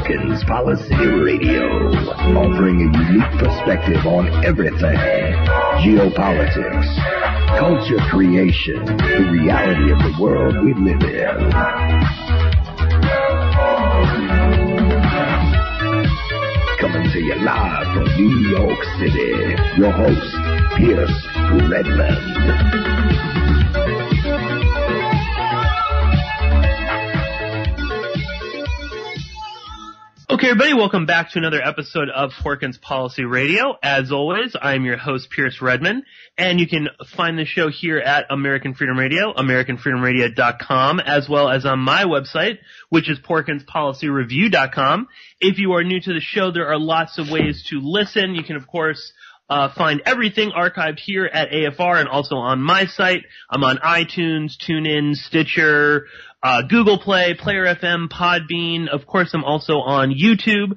Porkins Policy Radio, offering a unique perspective on everything: geopolitics, culture creation, the reality of the world we live in. Coming to you live from New York City, your host, Pierce Redmond. Okay, everybody, welcome back to another episode of Porkins Policy Radio. As always, I'm your host, Pierce Redmond, and you can find the show here at American Freedom Radio, AmericanFreedomRadio.com, as well as on my website, which is PorkinsPolicyReview.com. If you are new to the show, there are lots of ways to listen. You can, of course, find everything archived here at AFR and also on my site. I'm on iTunes, TuneIn, Stitcher, Google Play, Player FM, Podbean. Of course, I'm also on YouTube.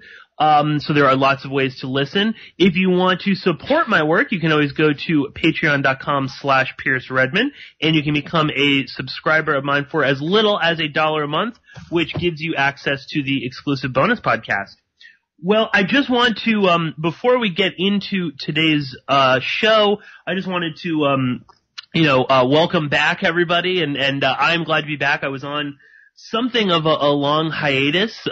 So there are lots of ways to listen. If you want to support my work, you can always go to patreon.com/Pierce Redmond, and you can become a subscriber of mine for as little as $1 a month, which gives you access to the exclusive bonus podcast. Well, I just want to, before we get into today's show, I just wanted to welcome back everybody, and I'm glad to be back. I was on something of a long hiatus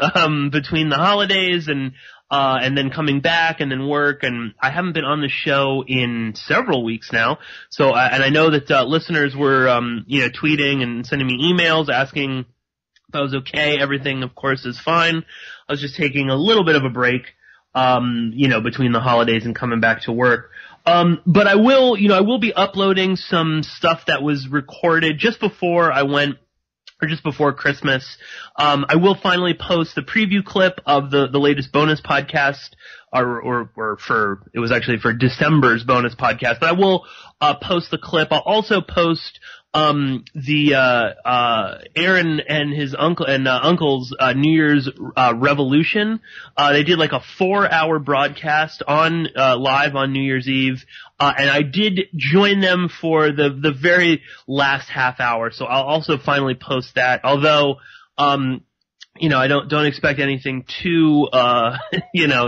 between the holidays and then coming back and then work, and I haven't been on the show in several weeks now. So and I know that listeners were tweeting and sending me emails asking if I was okay. Everything, of course, is fine. I was just taking a little bit of a break between the holidays and coming back to work. But I will be uploading some stuff that was recorded just before I went, or just before Christmas. I will finally post the preview clip of the latest bonus podcast, it was actually for December's bonus podcast, but I will, post the clip. I'll also post, Aaron and his uncle's New Year's revolution. They did like a 4-hour broadcast on live on New Year's Eve, and I did join them for the very last half hour. So I'll also finally post that. Although, I don't expect anything too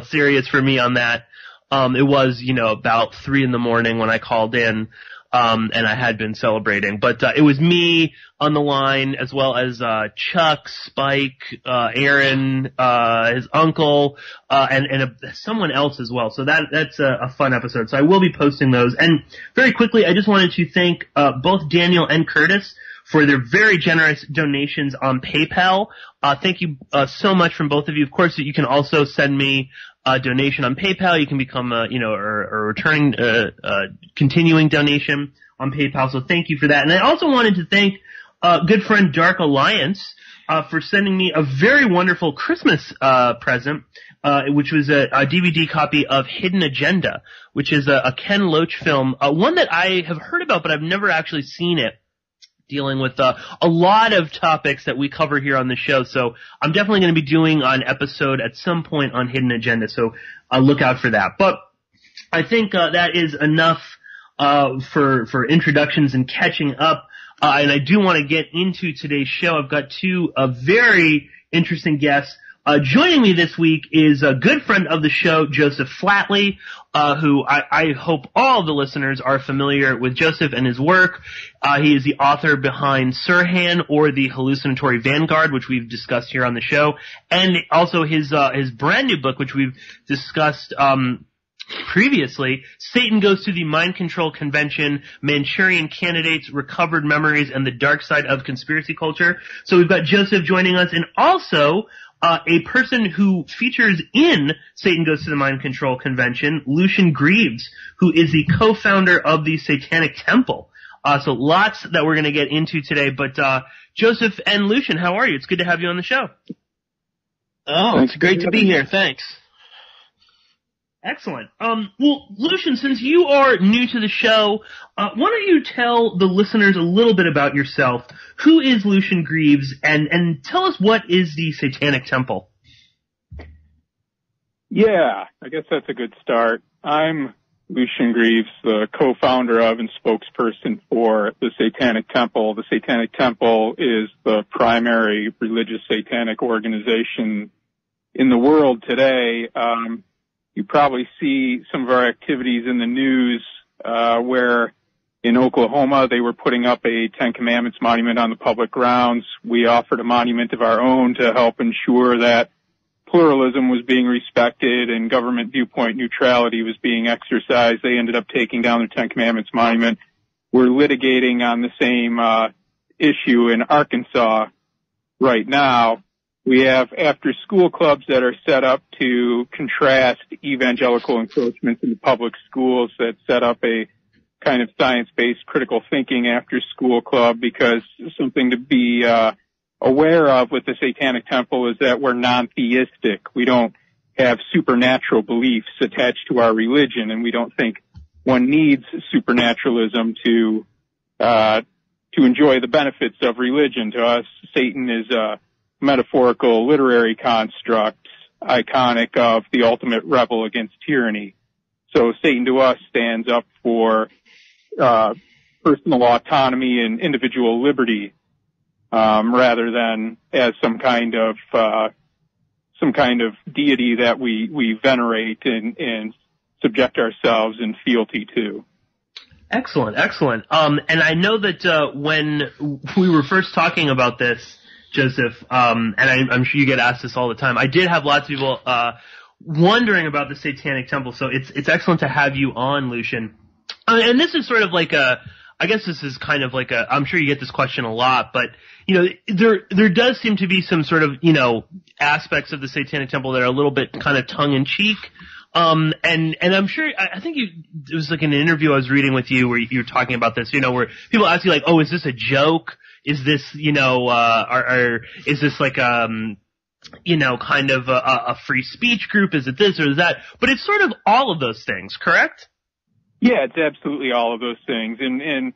serious for me on that. It was about 3 a.m. when I called in. And I had been celebrating, but it was me on the line, as well as Chuck, Spike, Aaron, his uncle, and someone else as well. So that's a fun episode. So I will be posting those. And very quickly, I just wanted to thank both Daniel and Curtis for their very generous donations on PayPal. Thank you so much from both of you. Of course, you can also send me a donation on PayPal. You can become a returning, continuing donation on PayPal. So thank you for that. And I also wanted to thank good friend Dark Alliance for sending me a very wonderful Christmas present, which was a DVD copy of Hidden Agenda, which is a Ken Loach film, one that I have heard about, but I've never actually seen it, dealing with a lot of topics that we cover here on the show. So I'm definitely going to be doing an episode at some point on Hidden Agenda, so look out for that. But I think that is enough for introductions and catching up. And I do want to get into today's show. I've got two very interesting guests. Joining me this week is a good friend of the show, Joseph Flatley, who I hope all the listeners are familiar with Joseph and his work. He is the author behind Sirhan, or the Hallucinatory Vanguard, which we've discussed here on the show, and also his brand new book, which we've discussed previously, Satan Goes to the Mind Control Convention, Manchurian Candidates, Recovered Memories, and the Dark Side of Conspiracy Culture. So we've got Joseph joining us, and also a person who features in Satan Goes to the Mind Control Convention, Lucien Greaves, who is the co-founder of the Satanic Temple. So lots that we're going to get into today. But Joseph and Lucien, how are you? It's good to have you on the show. Oh, it's great to be here. Thanks. Excellent. Well, Lucien, since you are new to the show, why don't you tell the listeners a little bit about yourself? Who is Lucien Greaves, and tell us what is the Satanic Temple? Yeah, I guess that's a good start. I'm Lucien Greaves, the co-founder of and spokesperson for the Satanic Temple. The Satanic Temple is the primary religious satanic organization in the world today. You probably see some of our activities in the news, where in Oklahoma they were putting up a Ten Commandments monument on the public grounds. We offered a monument of our own to help ensure that pluralism was being respected and government viewpoint neutrality was being exercised. They ended up taking down the Ten Commandments monument. We're litigating on the same issue in Arkansas right now. We have after-school clubs that are set up to contrast evangelical encroachments in the public schools, that set up a kind of science-based critical thinking after-school club, because something to be aware of with the Satanic Temple is that we're non-theistic. We don't have supernatural beliefs attached to our religion, and we don't think one needs supernaturalism to enjoy the benefits of religion. To us, Satan is a metaphorical literary construct, iconic of the ultimate rebel against tyranny. So Satan to us stands up for personal autonomy and individual liberty, rather than as some kind of deity that we venerate and subject ourselves in fealty to. Excellent. And I know that when we were first talking about this, Joseph, and I'm sure you get asked this all the time, I did have lots of people wondering about the Satanic Temple, so it's excellent to have you on, Lucien. And this is sort of like I'm sure you get this question a lot, but, there does seem to be some sort of, aspects of the Satanic Temple that are a little bit kind of tongue-in-cheek. And I'm sure, I think it was like an interview I was reading with you where you were talking about this, where people ask you like, oh, is this a joke? Is this, is this like, kind of a free speech group? Is it this or that? But it's sort of all of those things, correct? Yeah, it's absolutely all of those things. And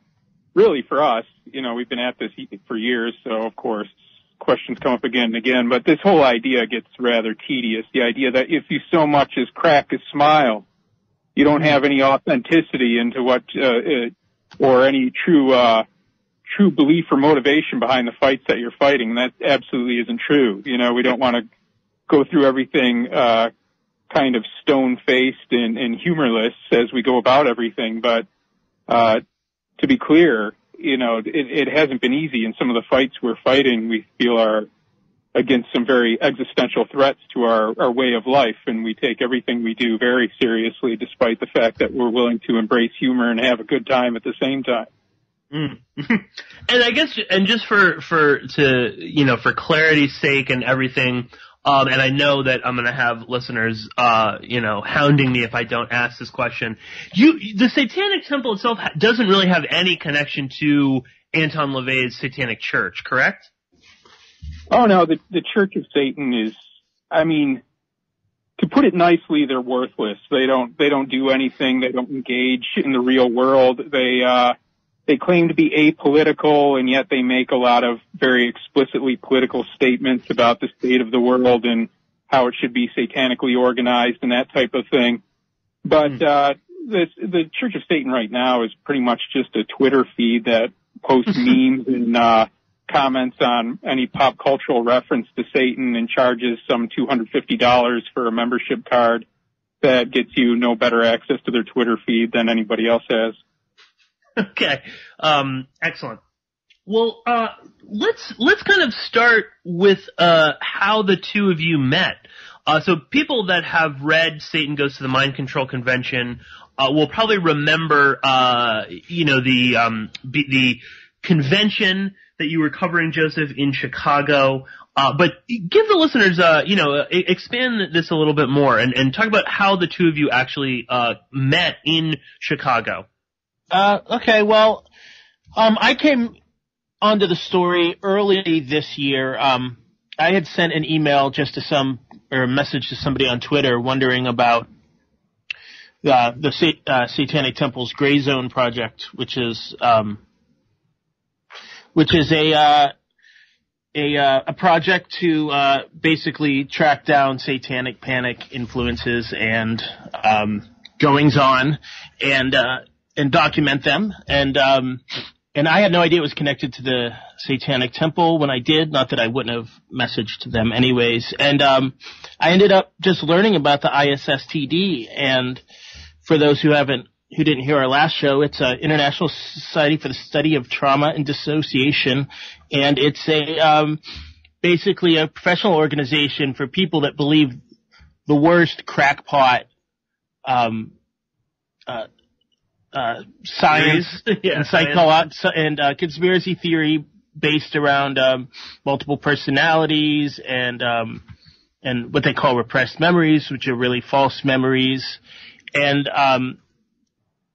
really for us, we've been at this for years, so of course questions come up again and again, but this whole idea gets rather tedious. The idea that if you so much as crack a smile, you don't have any authenticity into what, or any true belief or motivation behind the fights that you're fighting. That absolutely isn't true. We don't want to go through everything, kind of stone-faced and humorless as we go about everything, but, to be clear, it hasn't been easy, and some of the fights we're fighting we feel are against some very existential threats to our way of life, and we take everything we do very seriously, despite the fact that we're willing to embrace humor and have a good time at the same time. And I guess, and just for clarity's sake and everything, and I know that I'm going to have listeners, hounding me if I don't ask this question. The Satanic Temple itself doesn't really have any connection to Anton LaVey's Satanic Church, correct? Oh no, the Church of Satan is, to put it nicely, they're worthless. They don't do anything. They don't engage in the real world. They claim to be apolitical, and yet they make a lot of very explicitly political statements about the state of the world and how it should be satanically organized and that type of thing. But the Church of Satan right now is pretty much just a Twitter feed that posts memes and comments on any pop cultural reference to Satan and charges some $250 for a membership card that gets you no better access to their Twitter feed than anybody else has. Okay. Excellent. Well, let's kind of start with, how the two of you met. So people that have read Satan Goes to the Mind Control Convention, will probably remember, the convention that you were covering, Joseph, in Chicago. But give the listeners, expand this a little bit more and talk about how the two of you actually, met in Chicago. Okay, well, I came onto the story early this year. I had sent an email a message to somebody on Twitter wondering about the Satanic Temple's Gray Zone project, which is a project to basically track down satanic panic influences and goings on and document them. And And I had no idea it was connected to the Satanic Temple when I did. Not that I wouldn't have messaged them anyways. And I ended up just learning about the ISSTD. And for those who didn't hear our last show, it's an International Society for the Study of Trauma and Dissociation, and it's basically a professional organization for people that believe the worst crackpot science and and conspiracy theory based around multiple personalities and what they call repressed memories, which are really false memories. And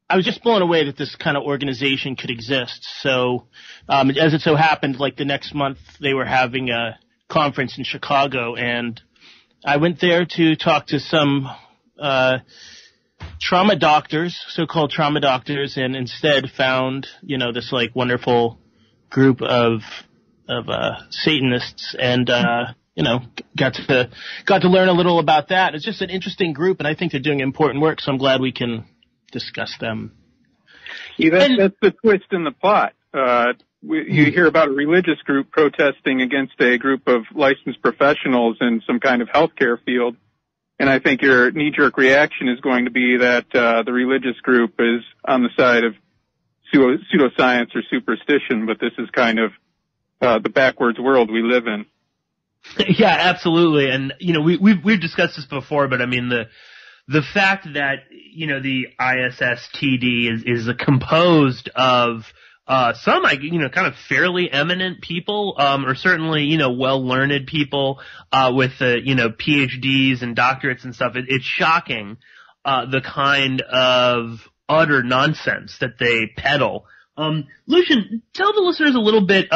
I was just blown away that this kind of organization could exist. So as it so happened, like the next month they were having a conference in Chicago, and I went there to talk to some trauma doctors, so-called trauma doctors, and instead found, this like wonderful group of Satanists, and got to learn a little about that. It's just an interesting group, and I think they're doing important work, so I'm glad we can discuss them. Yeah, that's the twist in the plot. You hear about a religious group protesting against a group of licensed professionals in some kind of healthcare field. And I think your knee-jerk reaction is going to be that the religious group is on the side of pseudoscience or superstition, but this is kind of the backwards world we live in. Yeah, absolutely. And, we've discussed this before, but I mean, the fact that, the ISSTD is composed of some, kind of fairly eminent people, or certainly, well-learned people, with, PhDs and doctorates and stuff. It's shocking, the kind of utter nonsense that they peddle. Lucian, tell the listeners a little bit,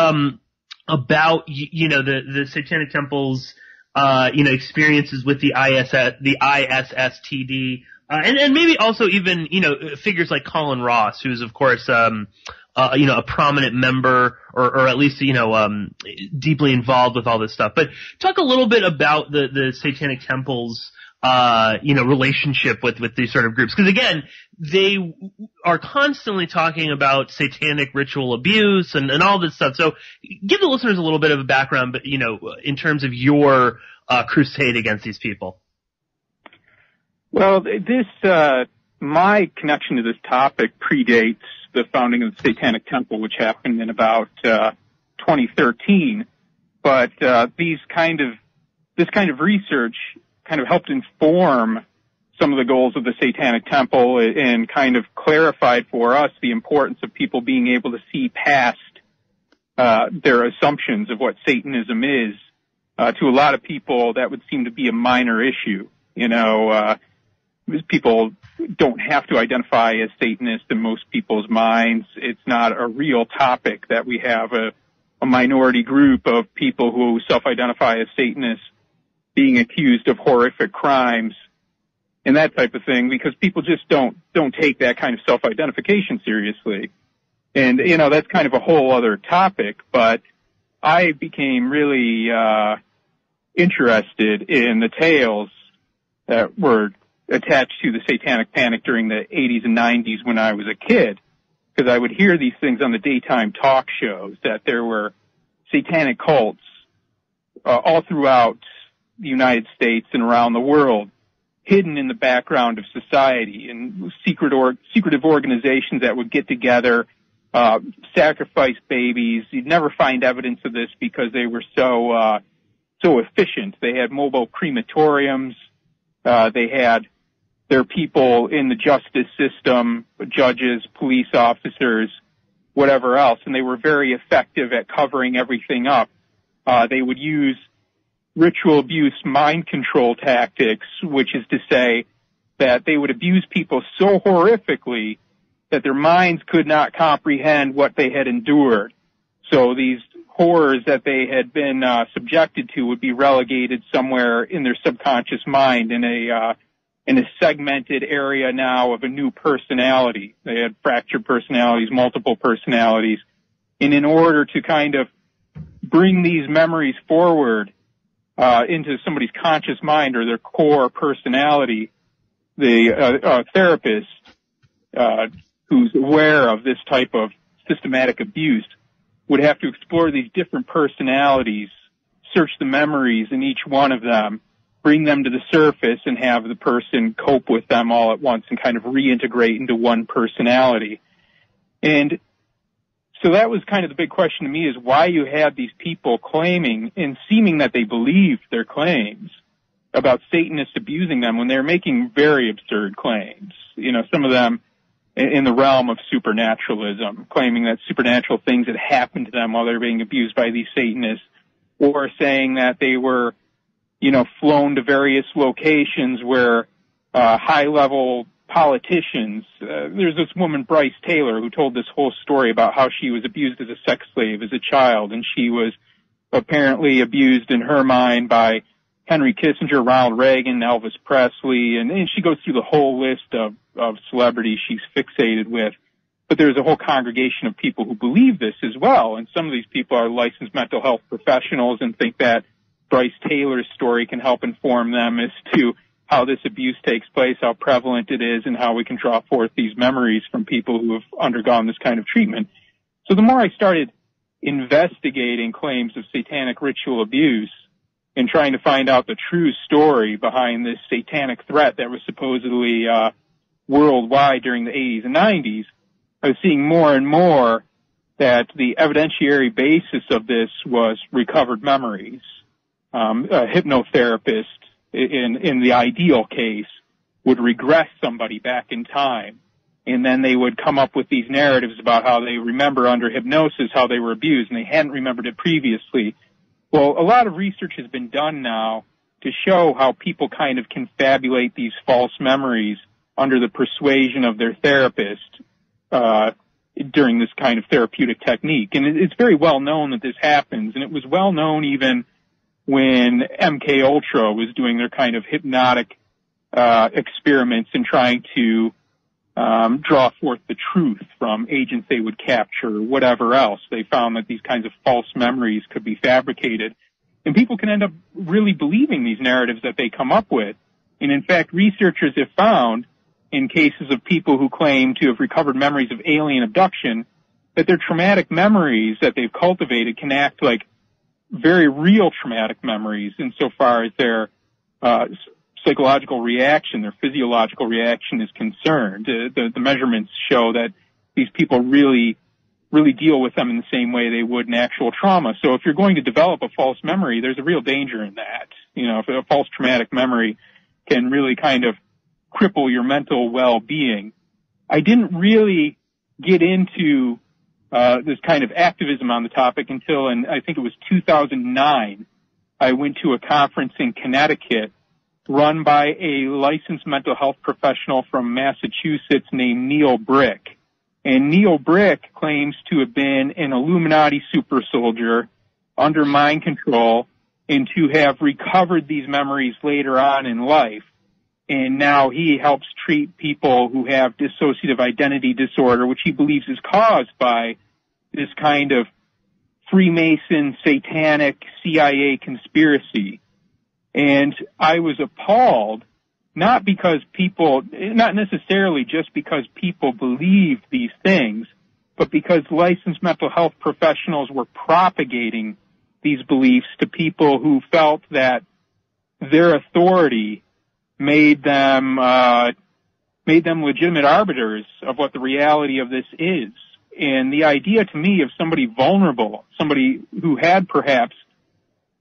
about, the Satanic Temple's, experiences with the ISSTD, and maybe also even, figures like Colin Ross, who's of course, a prominent member or at least, deeply involved with all this stuff. But talk a little bit about the Satanic Temple's, relationship with these sort of groups. Because again, they are constantly talking about satanic ritual abuse and all this stuff. So give the listeners a little bit of a background, but, in terms of your, crusade against these people. Well, my connection to this topic predates the founding of the Satanic Temple, which happened in about 2013. But this kind of research kind of helped inform some of the goals of the Satanic Temple and kind of clarified for us the importance of people being able to see past their assumptions of what Satanism is. To a lot of people, that would seem to be a minor issue. People don't have to identify as Satanist in most people's minds. It's not a real topic that we have a minority group of people who self-identify as Satanists being accused of horrific crimes and that type of thing, because people just don't take that kind of self-identification seriously. And, that's kind of a whole other topic, but I became really interested in the tales that were attached to the Satanic Panic during the 80s and 90s when I was a kid, because I would hear these things on the daytime talk shows that there were satanic cults all throughout the United States and around the world, hidden in the background of society, and secretive organizations that would get together, sacrifice babies. You'd never find evidence of this because they were so efficient. They had mobile crematoriums. They had their people in the justice system, judges, police officers, whatever else, and they were very effective at covering everything up. They would use ritual abuse mind control tactics, which is to say that they would abuse people so horrifically that their minds could not comprehend what they had endured. So these horrors that they had been subjected to would be relegated somewhere in their subconscious mind in a segmented area now of a new personality. They had fractured personalities, multiple personalities. And in order to kind of bring these memories forward into somebody's conscious mind or their core personality, the therapist who's aware of this type of systematic abuse would have to explore these different personalities, search the memories in each one of them, bring them to the surface, and have the person cope with them all at once and kind of reintegrate into one personality. And so that was kind of the big question to me, is why you had these people claiming and seeming that they believed their claims about Satanists abusing them when they're making very absurd claims. You know, some of them in the realm of supernaturalism, claiming that supernatural things had happened to them while they were being abused by these Satanists, or saying that they were, you know, flown to various locations where high-level politicians, there's this woman, Bryce Taylor, who told this whole story about how she was abused as a sex slave as a child, and she was apparently abused in her mind by Henry Kissinger, Ronald Reagan, Elvis Presley, and she goes through the whole list of celebrities she's fixated with. But there's a whole congregation of people who believe this as well, and some of these people are licensed mental health professionals and think that Bryce Taylor's story can help inform them as to how this abuse takes place, how prevalent it is, and how we can draw forth these memories from people who have undergone this kind of treatment. So the more I started investigating claims of satanic ritual abuse and trying to find out the true story behind this satanic threat that was supposedly worldwide during the 80s and 90s, I was seeing more and more that the evidentiary basis of this was recovered memories. A hypnotherapist, in the ideal case, would regress somebody back in time, and then they would come up with these narratives about how they remember under hypnosis how they were abused, and they hadn't remembered it previously. Well, a lot of research has been done now to show how people kind of confabulate these false memories under the persuasion of their therapist during this kind of therapeutic technique. And it's very well known that this happens, and it was well known even when MK Ultra was doing their kind of hypnotic experiments and trying to draw forth the truth from agents they would capture or whatever else. They found that these kinds of false memories could be fabricated. And people can end up really believing these narratives that they come up with. And in fact, researchers have found in cases of people who claim to have recovered memories of alien abduction that their traumatic memories that they've cultivated can act like very real traumatic memories insofar as their psychological reaction, their physiological reaction is concerned. The measurements show that these people really deal with them in the same way they would in actual trauma. So if you're going to develop a false memory, there's a real danger in that. You know, if a false traumatic memory can really kind of cripple your mental well-being. I didn't really get into this kind of activism on the topic until, I think it was 2009, I went to a conference in Connecticut run by a licensed mental health professional from Massachusetts named Neil Brick. And Neil Brick claims to have been an Illuminati super soldier under mind control and to have recovered these memories later on in life. And now he helps treat people who have dissociative identity disorder, which he believes is caused by this kind of Freemason, satanic CIA conspiracy. And I was appalled, not necessarily just because people believed these things, but because licensed mental health professionals were propagating these beliefs to people who felt that their authority made them legitimate arbiters of what the reality of this is. And the idea to me of somebody vulnerable, somebody who had perhaps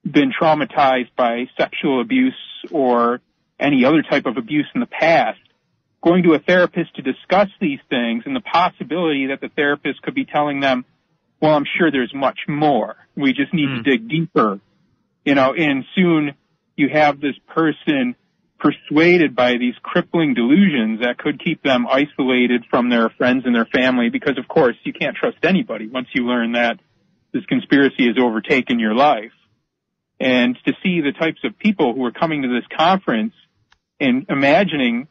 been traumatized by sexual abuse or any other type of abuse in the past, going to a therapist to discuss these things and the possibility that the therapist could be telling them, well, I'm sure there's much more. We just need to dig deeper, you know, and soon you have this person persuaded by these crippling delusions that could keep them isolated from their friends and their family because, of course, you can't trust anybody once you learn that this conspiracy has overtaken your life. And to see the types of people who are coming to this conference and imagining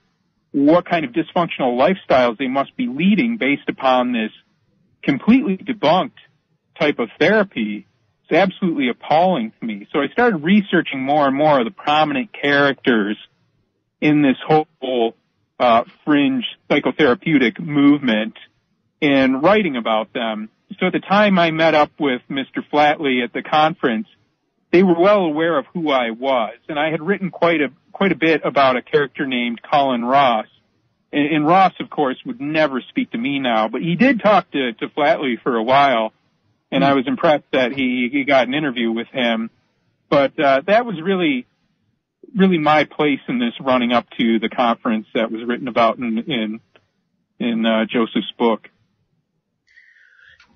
what kind of dysfunctional lifestyles they must be leading based upon this completely debunked type of therapy is absolutely appalling to me. So I started researching more and more of the prominent characters in this whole fringe psychotherapeutic movement and writing about them. so at the time I met up with Mr. Flatley at the conference, they were well aware of who I was, and I had written quite a bit about a character named Colin Ross. And Ross, of course, would never speak to me now, but he did talk to Flatley for a while, and I was impressed that he got an interview with him. But that was really my place in this running up to the conference that was written about in Joseph's book.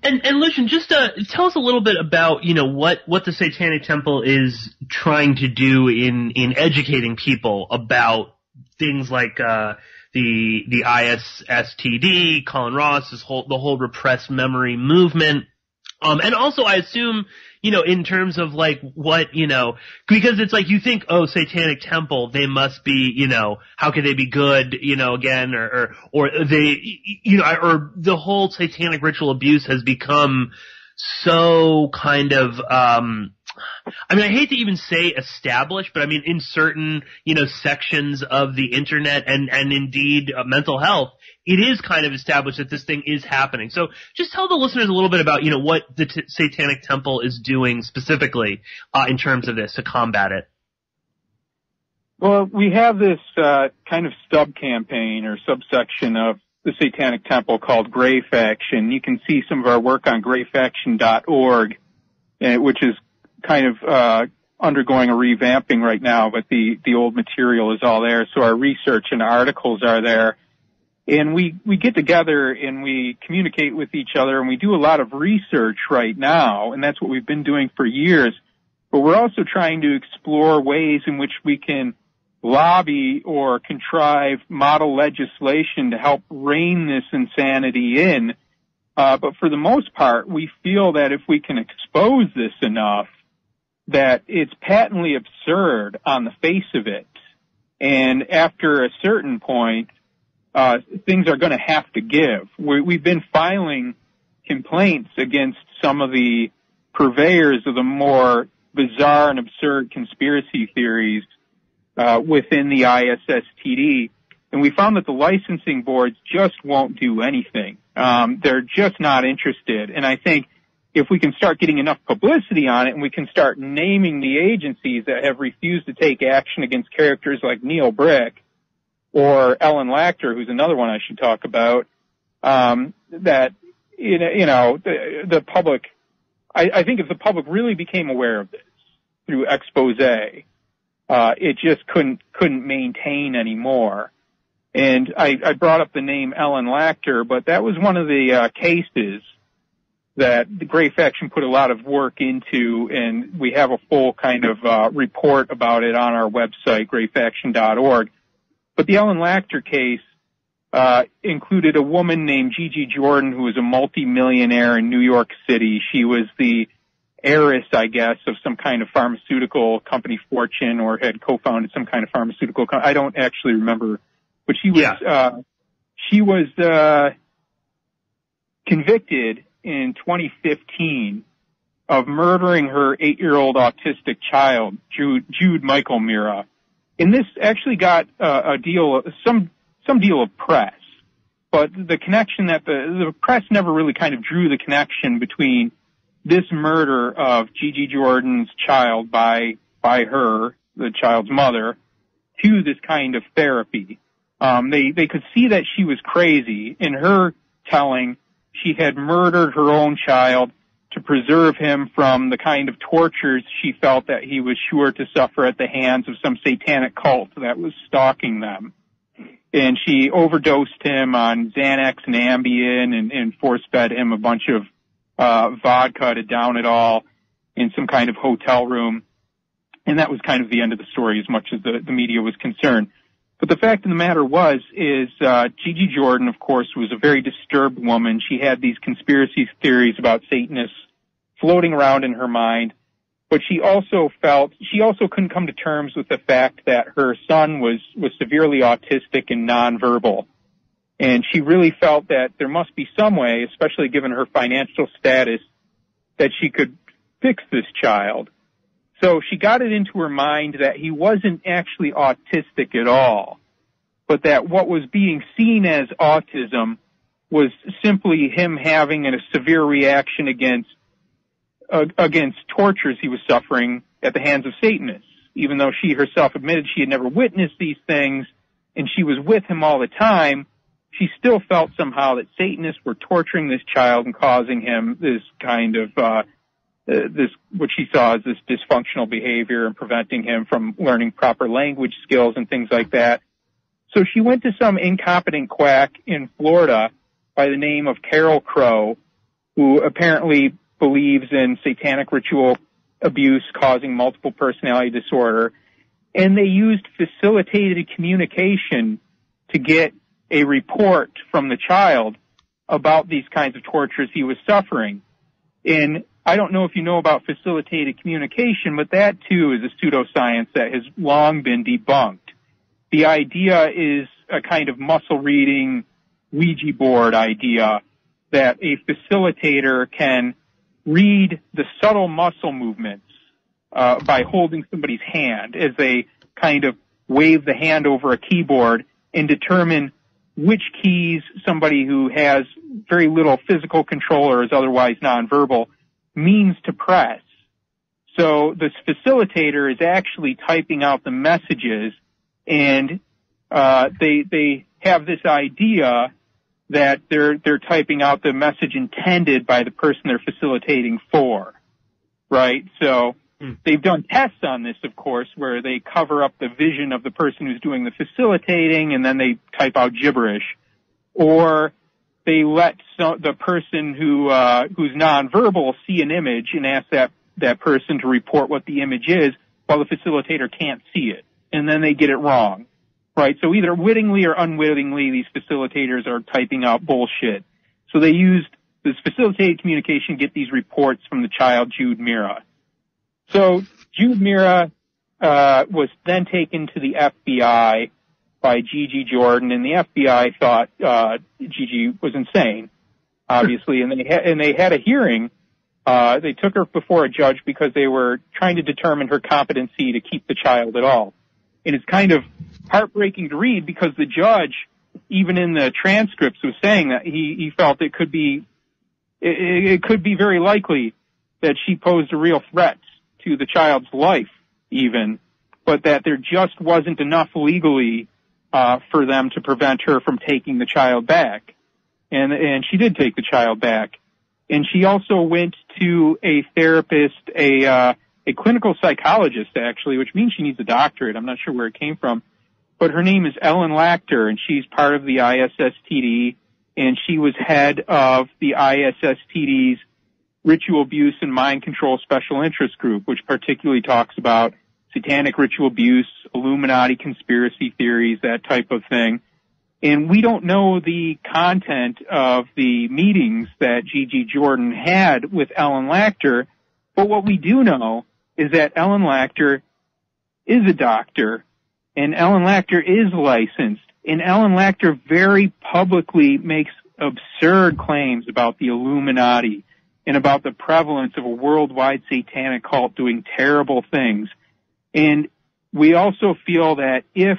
And Lucien, just tell us a little bit about, what the Satanic Temple is trying to do in educating people about things like the ISSTD, Colin Ross, the whole repressed memory movement. And also I assume, in terms of like what, because it's like you think, oh, Satanic Temple, they must be, how could they be good, again, or they, or the whole Satanic Ritual Abuse has become so kind of, I hate to even say established, but in certain, sections of the internet and indeed mental health, it is kind of established that this thing is happening. So just tell the listeners a little bit about, what the Satanic Temple is doing specifically, in terms of this to combat it. Well, we have this, kind of sub-campaign or subsection of the Satanic Temple called Grey Faction. You can see some of our work on greyfaction.org, which is kind of undergoing a revamping right now, but the old material is all there. So our research and articles are there. And we get together and we communicate with each other, and we do a lot of research right now, and that's what we've been doing for years. But we're also trying to explore ways in which we can lobby or contrive model legislation to help rein this insanity in. But for the most part, we feel that if we can expose this enough, that it's patently absurd on the face of it. And after a certain point, things are going to have to give. We've been filing complaints against some of the purveyors of the more bizarre and absurd conspiracy theories within the ISSTD, and we found that the licensing boards just won't do anything. They're just not interested, and I think if we can start getting enough publicity on it and we can start naming the agencies that have refused to take action against characters like Neil Brick or Ellen Lacter, who's another one I should talk about, that, the public, I think if the public really became aware of this through expose, it just couldn't maintain anymore. And I brought up the name Ellen Lacter, but that was one of the cases that the Grey Faction put a lot of work into, and we have a full kind of report about it on our website, greyfaction.org. But the Ellen Lacter case included a woman named Gigi Jordan, who was a multimillionaire in New York City. She was the heiress, I guess, of some kind of pharmaceutical company fortune, or had co-founded some kind of pharmaceutical company. I don't actually remember, but she was convicted in 2015 of murdering her 8-year-old autistic child, Jude Mirra. And this actually got a deal, some deal of press, but the connection that the press never really kind of drew the connection between this murder of Gigi Jordan's child by her, the child's mother, to this kind of therapy. They could see that she was crazy. In her telling, she had murdered her own child to preserve him from the kind of tortures she felt that he was sure to suffer at the hands of some satanic cult that was stalking them. And she overdosed him on Xanax and Ambien and force-fed him a bunch of vodka to down it all in some kind of hotel room. And that was kind of the end of the story as much as the media was concerned. But the fact of the matter is Gigi Jordan, of course, was a very disturbed woman. She had these conspiracy theories about Satanists floating around in her mind, but she also couldn't come to terms with the fact that her son was severely autistic and nonverbal. And she really felt that there must be some way, especially given her financial status, that she could fix this child. So she got it into her mind that he wasn't actually autistic at all, but that what was being seen as autism was simply him having a severe reaction against tortures he was suffering at the hands of Satanists. Even though she herself admitted she had never witnessed these things and she was with him all the time, she still felt somehow that Satanists were torturing this child and causing him this kind of what she saw as this dysfunctional behavior and preventing him from learning proper language skills and things like that. So she went to some incompetent quack in Florida by the name of Carol Crow, who apparently believes in satanic ritual abuse causing multiple personality disorder, and they used facilitated communication to get a report from the child about these kinds of tortures he was suffering. And I don't know if you know about facilitated communication, but that too is a pseudoscience that has long been debunked. The idea is a kind of muscle reading Ouija board idea that a facilitator can read the subtle muscle movements by holding somebody's hand as they kind of wave the hand over a keyboard and determine which keys somebody who has very little physical control or is otherwise nonverbal means to press. So this facilitator is actually typing out the messages, and they have this idea that they're typing out the message intended by the person they're facilitating for, right? So they've done tests on this, of course, where they cover up the vision of the person who's doing the facilitating and then they type out gibberish, or they let the person who's nonverbal see an image and ask that person to report what the image is while the facilitator can't see it, and then they get it wrong. Right, so either wittingly or unwittingly, these facilitators are typing out bullshit. So they used this facilitated communication to get these reports from the child, Jude Mirra. So Jude Mirra was then taken to the FBI by Gigi Jordan, and the FBI thought Gigi was insane, obviously, and they had a hearing. They took her before a judge because they were trying to determine her competency to keep the child at all. And it's kind of heartbreaking to read because the judge, even in the transcripts, was saying that he felt it could be very likely that she posed a real threat to the child's life even, but that there just wasn't enough legally for them to prevent her from taking the child back. And she did take the child back. And she also went to a therapist, a clinical psychologist, actually, which means she needs a doctorate. I'm not sure where it came from. But her name is Ellen Lacter, and she's part of the ISSTD, and she was head of the ISSTD's Ritual Abuse and Mind Control Special Interest Group, which particularly talks about satanic ritual abuse, Illuminati conspiracy theories, that type of thing. And we don't know the content of the meetings that Gigi Jordan had with Ellen Lacter, but what we do know is that Ellen Lacter is a doctor, and Ellen Lacter is licensed, and Ellen Lacter very publicly makes absurd claims about the Illuminati and about the prevalence of a worldwide satanic cult doing terrible things. And we also feel that if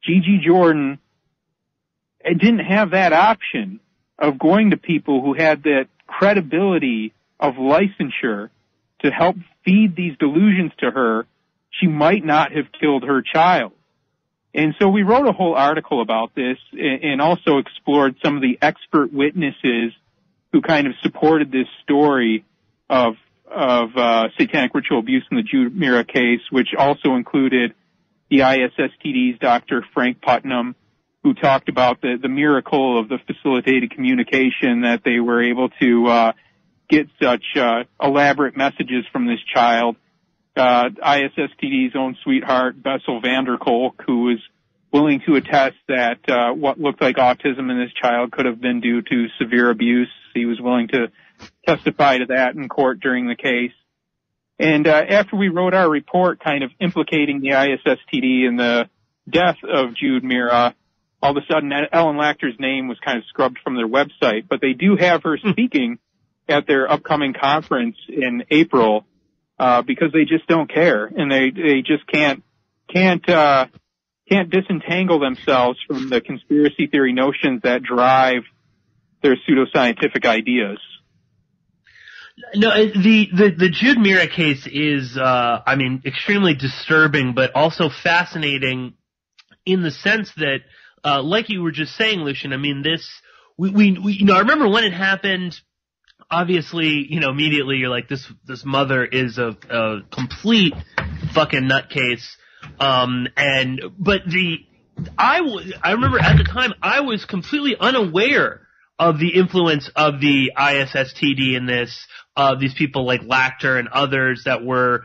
Gigi Jordan didn't have that option of going to people who had that credibility of licensure to help feed these delusions to her, she might not have killed her child. And so we wrote a whole article about this and also explored some of the expert witnesses who kind of supported this story of satanic ritual abuse in the Jude Mirra case, which also included the ISSTD's Dr. Frank Putnam, who talked about the miracle of the facilitated communication, that they were able to get such elaborate messages from this child. ISSTD's own sweetheart, Bessel Vanderkolk, who was willing to attest that what looked like autism in this child could have been due to severe abuse. He was willing to testify to that in court during the case. And after we wrote our report kind of implicating the ISSTD in the death of Jude Mirra, all of a sudden Ellen Lacter's name was kind of scrubbed from their website. But they do have her speaking at their upcoming conference in April because they just don't care, and they just can't disentangle themselves from the conspiracy theory notions that drive their pseudoscientific ideas. No, the Jude Mirra case is, extremely disturbing, but also fascinating in the sense that, like you were just saying, Lucien, I remember when it happened. Obviously, immediately you're like, this mother is a complete fucking nutcase. I remember at the time I was completely unaware of the influence of the ISSTD in this, these people like Lacter and others that were,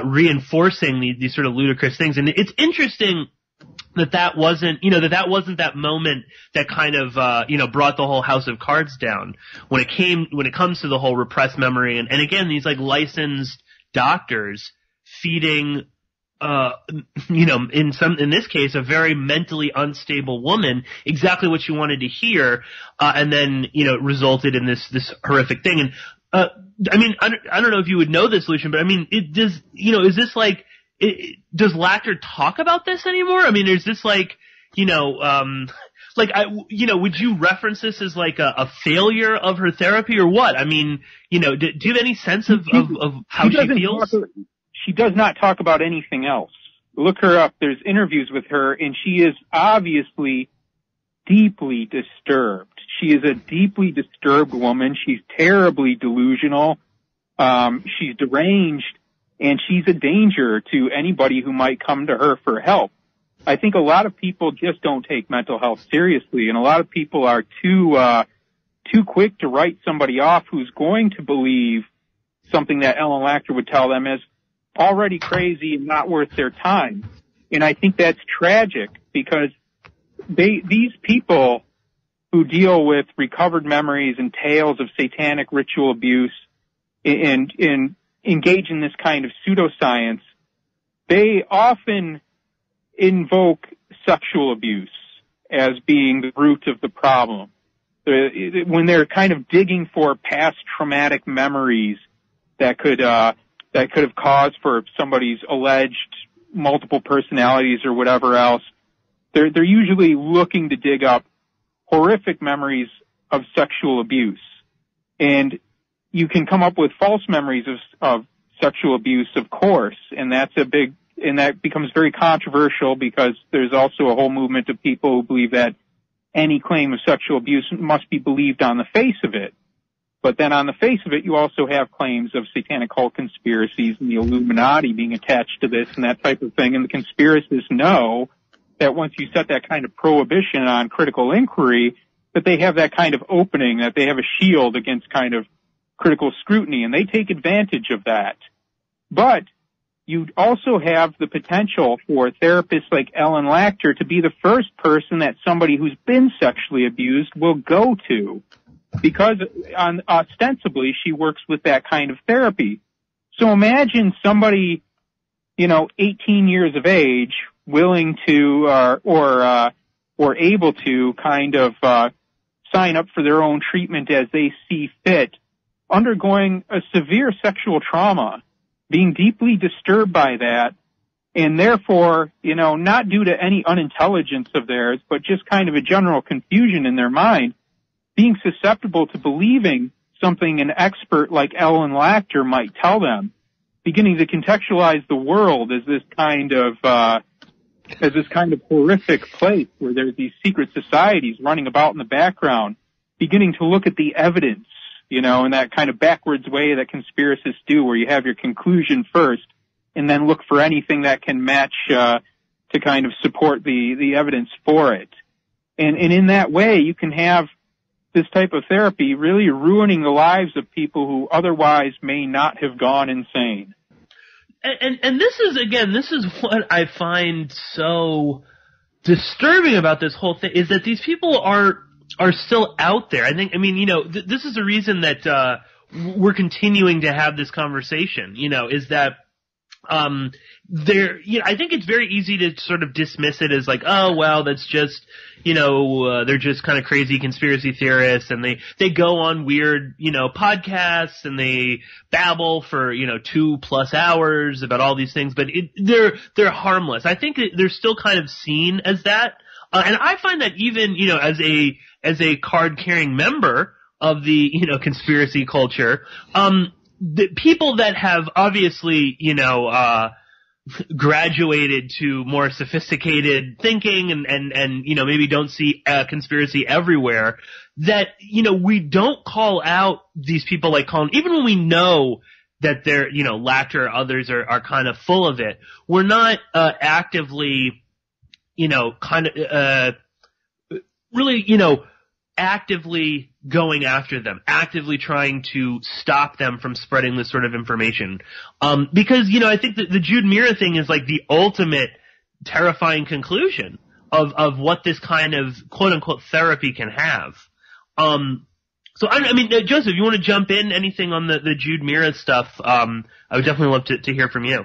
reinforcing these sort of ludicrous things. And it's interesting that wasn't that moment that kind of, brought the whole house of cards down when it comes to the whole repressed memory. And again, these like licensed doctors feeding, in this case, a very mentally unstable woman, exactly what she wanted to hear, and then, it resulted in this horrific thing. And, I don't know if you would know this, Lucien, but is this like, does Lacter talk about this anymore? Is this like, would you reference this as like a failure of her therapy or what? Do you have any sense of how she feels? She does not talk about anything else. Look her up. There's interviews with her, and she is obviously deeply disturbed. She is a deeply disturbed woman. She's terribly delusional. She's deranged. And she's a danger to anybody who might come to her for help. I think a lot of people just don't take mental health seriously, and a lot of people are too quick to write somebody off who's going to believe something that Ellen Lacter would tell them is already crazy and not worth their time. And I think that's tragic because these people who deal with recovered memories and tales of satanic ritual abuse and engage in this kind of pseudoscience, they often invoke sexual abuse as being the root of the problem. When they're kind of digging for past traumatic memories that could have caused for somebody's alleged multiple personalities or whatever else, they're usually looking to dig up horrific memories of sexual abuse. And you can come up with false memories of sexual abuse, of course, and that becomes very controversial because there's also a whole movement of people who believe that any claim of sexual abuse must be believed on the face of it. But then on the face of it, you also have claims of satanic cult conspiracies and the Illuminati being attached to this and that type of thing. And the conspiracists know that once you set that kind of prohibition on critical inquiry, that they have that kind of opening, that they have a shield against kind of critical scrutiny, and they take advantage of that. But you also have the potential for therapists like Ellen Lacter to be the first person that somebody who's been sexually abused will go to, because ostensibly she works with that kind of therapy. So imagine somebody, 18 years of age, willing to or able to kind of sign up for their own treatment as they see fit, undergoing a severe sexual trauma, being deeply disturbed by that, and therefore, not due to any unintelligence of theirs, but just kind of a general confusion in their mind, being susceptible to believing something an expert like Ellen Lacter might tell them, beginning to contextualize the world as this kind of horrific place where there's these secret societies running about in the background, beginning to look at the evidence, in that kind of backwards way that conspiracists do, where you have your conclusion first and then look for anything that can match to kind of support the evidence for it. And in that way, you can have this type of therapy really ruining the lives of people who otherwise may not have gone insane. And this is what I find so disturbing about this whole thing, is that these people are still out there. This is the reason that we're continuing to have this conversation, is that I think it's very easy to sort of dismiss it as like, oh, well, that's just, they're just kind of crazy conspiracy theorists, and they go on weird, podcasts, and they babble for, 2+ hours about all these things, but they're harmless. I think they're still kind of seen as that. And I find that even, as a card-carrying member of the, conspiracy culture, the people that have obviously, graduated to more sophisticated thinking and maybe don't see conspiracy everywhere, that, we don't call out these people like Colin, even when we know that they're, Lacter or others are kind of full of it. We're not, actively, really, actively going after them, actively trying to stop them from spreading this sort of information. Because, I think that the Jude Mirra thing is like the ultimate terrifying conclusion of what this kind of quote unquote therapy can have. So I mean, Joseph, you want to jump in anything on the Jude Mirra stuff? I would definitely love to hear from you.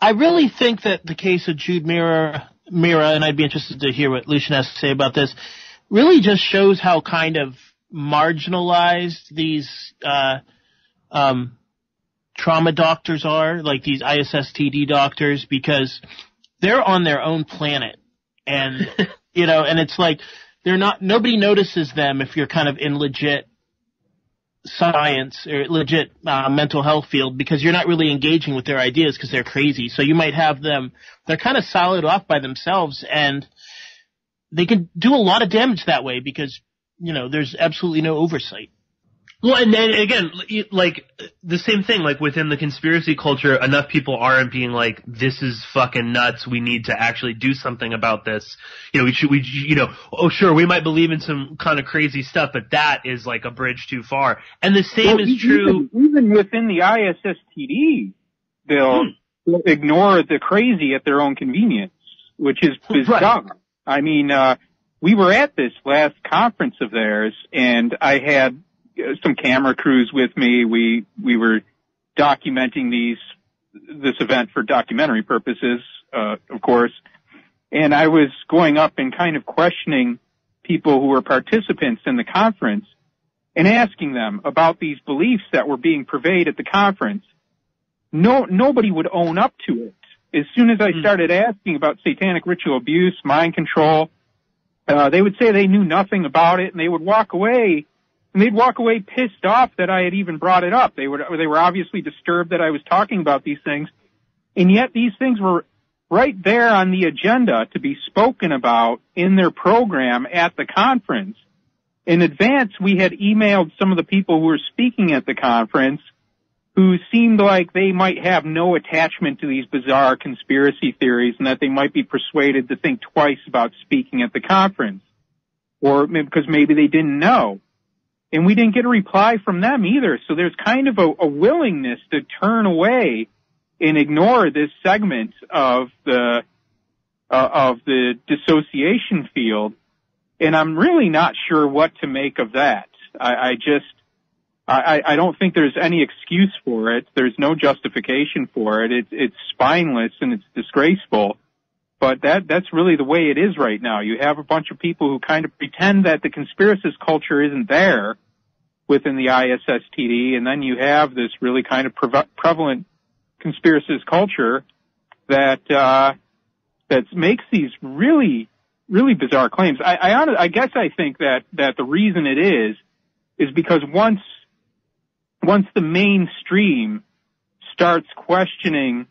I really think that the case of Jude Mirra, and I'd be interested to hear what Lucien has to say about this, really just shows how kind of marginalized these trauma doctors are, like these ISSTD doctors, because they're on their own planet. And, and it's like nobody notices them if you're kind of in legit science or legit mental health field, because you're not really engaging with their ideas because they're crazy. So you might have them, they're kind of solid off by themselves, and they can do a lot of damage that way because, there's absolutely no oversight. Well, and then again, like the same thing, like within the conspiracy culture, enough people aren't being like, this is fucking nuts. We need to actually do something about this. Oh sure, we might believe in some kind of crazy stuff, but that is like a bridge too far. And the same is true. Even within the ISSTD, they'll ignore the crazy at their own convenience, which is bizarre. Right. I mean, we were at this last conference of theirs, and I had some camera crews with me. We were documenting this event for documentary purposes, of course. And I was going up and kind of questioning people who were participants in the conference and asking them about these beliefs that were being purveyed at the conference. Nobody would own up to it. As soon as I started asking about satanic ritual abuse, mind control, they would say they knew nothing about it, and they would walk away. And they'd walk away pissed off that I had even brought it up. They were obviously disturbed that I was talking about these things. And yet these things were right there on the agenda to be spoken about in their program at the conference. In advance, we had emailed some of the people who were speaking at the conference who seemed like they might have no attachment to these bizarre conspiracy theories and that they might be persuaded to think twice about speaking at the conference. Or because maybe they didn't know. And we didn't get a reply from them either. So there's kind of a willingness to turn away and ignore this segment of the dissociation field. And I'm really not sure what to make of that. I don't think there's any excuse for it. There's no justification for it. It's spineless and it's disgraceful. But that's really the way it is right now. You have a bunch of people who kind of pretend that the conspiracist culture isn't there within the ISSTD, and then you have this really kind of prevalent conspiracist culture that makes these really, really bizarre claims. I guess I think that the reason it is because once the mainstream starts questioning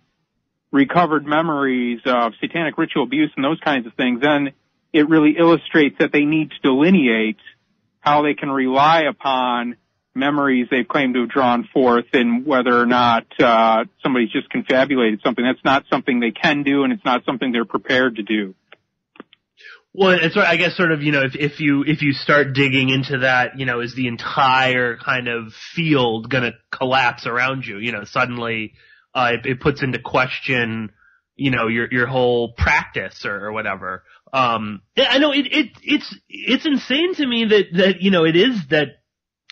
recovered memories of satanic ritual abuse and those kinds of things, then it really illustrates that they need to delineate how they can rely upon memories they've claimed to have drawn forth and whether or not somebody's just confabulated something. That's not something they can do, and it's not something they're prepared to do. Well, it's I guess sort of, if you start digging into that, is the entire kind of field going to collapse around you? Suddenly it puts into question, your whole practice or whatever. I know it's insane to me that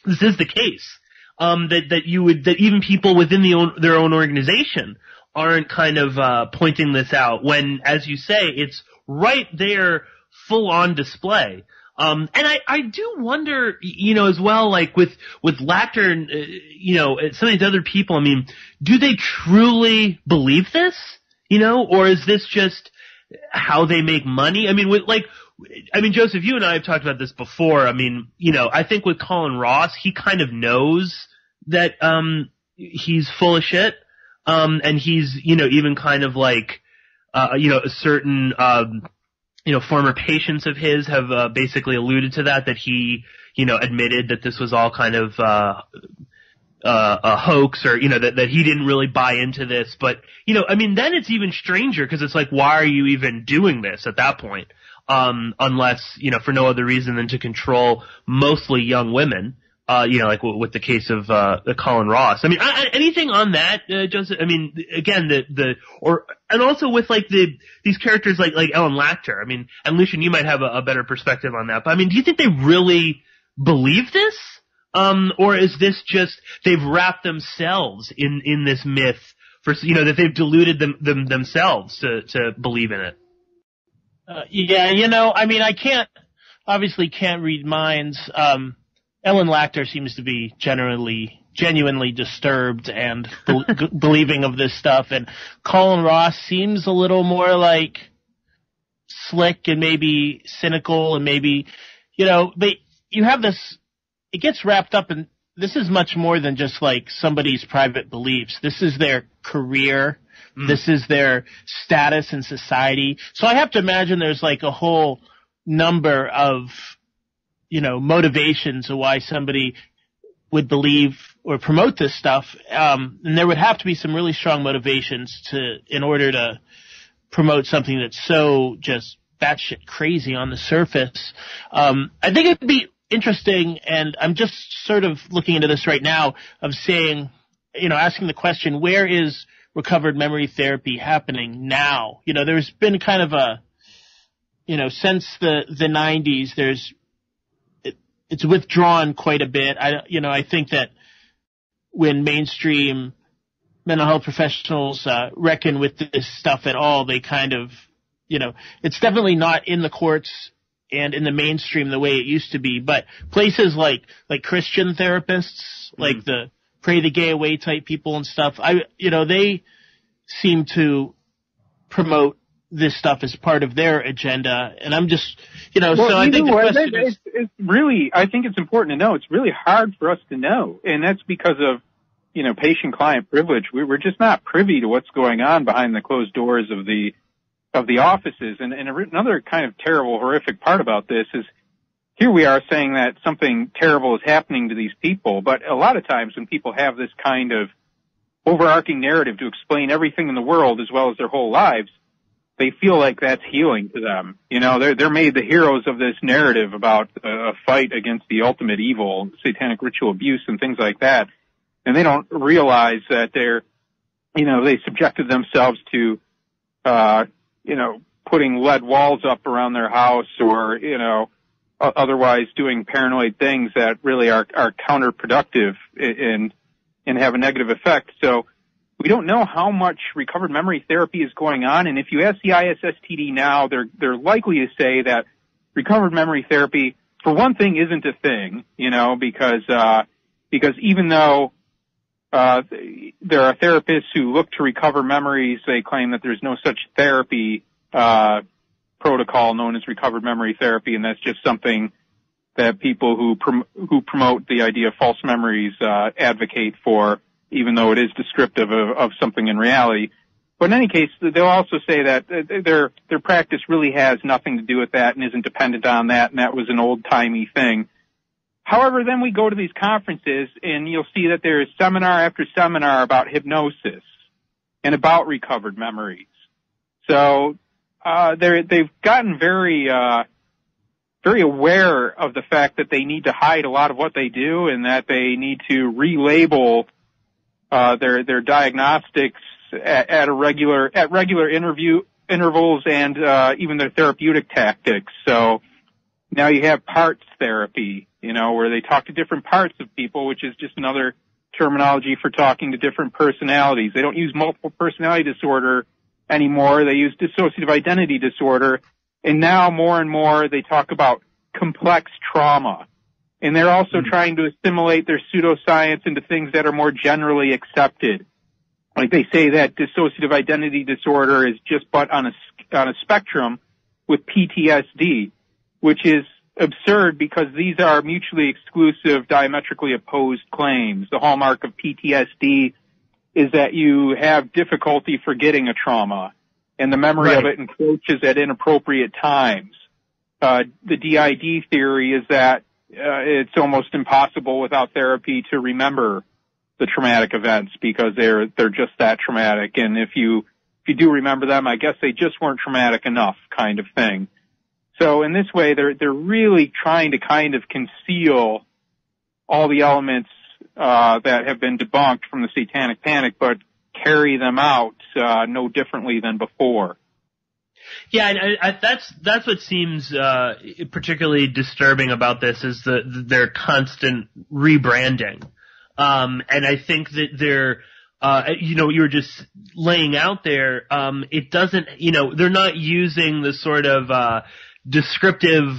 this is the case. That even people within their own organization aren't kind of pointing this out when, as you say, it's right there, full on display. And I do wonder, as well, like with Lacter and, some of these other people, I mean, do they truly believe this? Or is this just how they make money. I mean, Joseph, you and I have talked about this before. I mean, I think with Colin Ross, he kind of knows that, he's full of shit. And he's, even kind of like, a certain, former patients of his have, basically alluded to that he, admitted that this was all kind of, a hoax, or, that he didn't really buy into this. But, then it's even stranger, because it's like, why are you even doing this at that point? Unless, for no other reason than to control mostly young women, like with the case of, Colin Ross. I mean, anything on that, Joseph? I mean, again, and also with like these characters like Ellen Lacter. I mean, and Lucien, you might have a better perspective on that. But I mean, do you think they really believe this? Or is this just they've wrapped themselves in this myth for, that they've deluded themselves to believe in it? I mean, I obviously can't read minds. Ellen Lacter seems to be genuinely disturbed and believing of this stuff, and Colin Ross seems a little more like slick and maybe cynical, and maybe, but you have this, it gets wrapped up in, this is much more than just like somebody's private beliefs. This is their career. This is their status in society. So I have to imagine there's like a whole number of, motivations of why somebody would believe or promote this stuff. And there would have to be some really strong motivations in order to promote something that's so just batshit crazy on the surface. I think it'd be interesting, and I'm just sort of looking into this right now, of saying, asking the question, where is recovered memory therapy happening now? There's been kind of a, since the 90s, it's withdrawn quite a bit. I think that when mainstream mental health professionals reckon with this stuff at all, they kind of, it's definitely not in the courts and in the mainstream the way it used to be. But places like Christian therapists, like the Pray the Gay Away type people and stuff, they seem to promote this stuff as part of their agenda. And I'm just, so I think the question is, it's really, I think it's important to know, it's really hard for us to know. And that's because of, patient-client privilege. We're just not privy to what's going on behind the closed doors of the offices. And another kind of terrible, horrific part about this is, here we are saying that something terrible is happening to these people, but a lot of times when people have this kind of overarching narrative to explain everything in the world as well as their whole lives, they feel like that's healing to them. They're made the heroes of this narrative about a fight against the ultimate evil, satanic ritual abuse and things like that. And they don't realize that they subjected themselves to, putting lead walls up around their house, or, otherwise doing paranoid things that really are counterproductive and have a negative effect. So we don't know how much recovered memory therapy is going on. And if you ask the ISSTD now, they're likely to say that recovered memory therapy, for one thing, isn't a thing, because even though there are therapists who look to recover memories, they claim that there's no such therapy protocol known as recovered memory therapy, and that's just something that people who promote the idea of false memories advocate for, even though it is descriptive of something in reality. But in any case, they'll also say that their practice really has nothing to do with that and isn't dependent on that, and that was an old-timey thing. However, then we go to these conferences, and you'll see that there is seminar after seminar about hypnosis and about recovered memories. So they've gotten very aware of the fact that they need to hide a lot of what they do, and that they need to relabel their diagnostics at regular intervals, and even their therapeutic tactics. So now you have parts therapy, where they talk to different parts of people, which is just another terminology for talking to different personalities. They don't use multiple personality disorder anymore. They use dissociative identity disorder. And now more and more they talk about complex trauma. And they're also trying to assimilate their pseudoscience into things that are more generally accepted. Like they say that dissociative identity disorder is just but on a spectrum with PTSD, which is absurd because these are mutually exclusive, diametrically opposed claims. The hallmark of PTSD is that you have difficulty forgetting a trauma, and the memory of it encroaches at inappropriate times. The DID theory is that it's almost impossible without therapy to remember the traumatic events because they're just that traumatic. And if you do remember them, I guess they just weren't traumatic enough, kind of thing. So in this way, they're really trying to kind of conceal all the elements that have been debunked from the Satanic Panic, but carry them out no differently than before. Yeah, and that's what seems particularly disturbing about this is their constant rebranding. And I think that they're, you were just laying out there, it doesn't, they're not using the sort of descriptive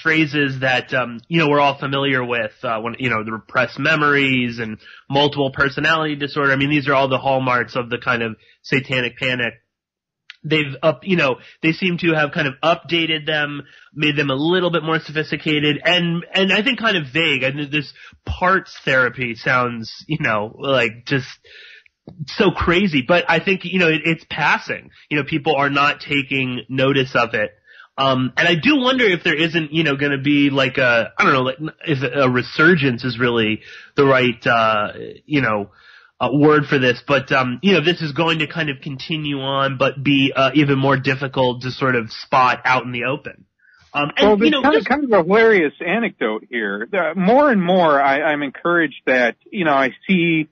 phrases that we're all familiar with when the repressed memories and multiple personality disorder. I mean, these are all the hallmarks of the kind of Satanic Panic. They've they seem to have kind of updated them, made them a little bit more sophisticated, and I think kind of vague. I think this parts therapy sounds, like just so crazy, but I think, it's passing. People are not taking notice of it. And I do wonder if there isn't, going to be like if a resurgence is really the right, word for this, but, this is going to kind of continue on, but be, even more difficult to sort of spot out in the open. Well, there's kind of a hilarious anecdote here. More and more, I'm encouraged that, I see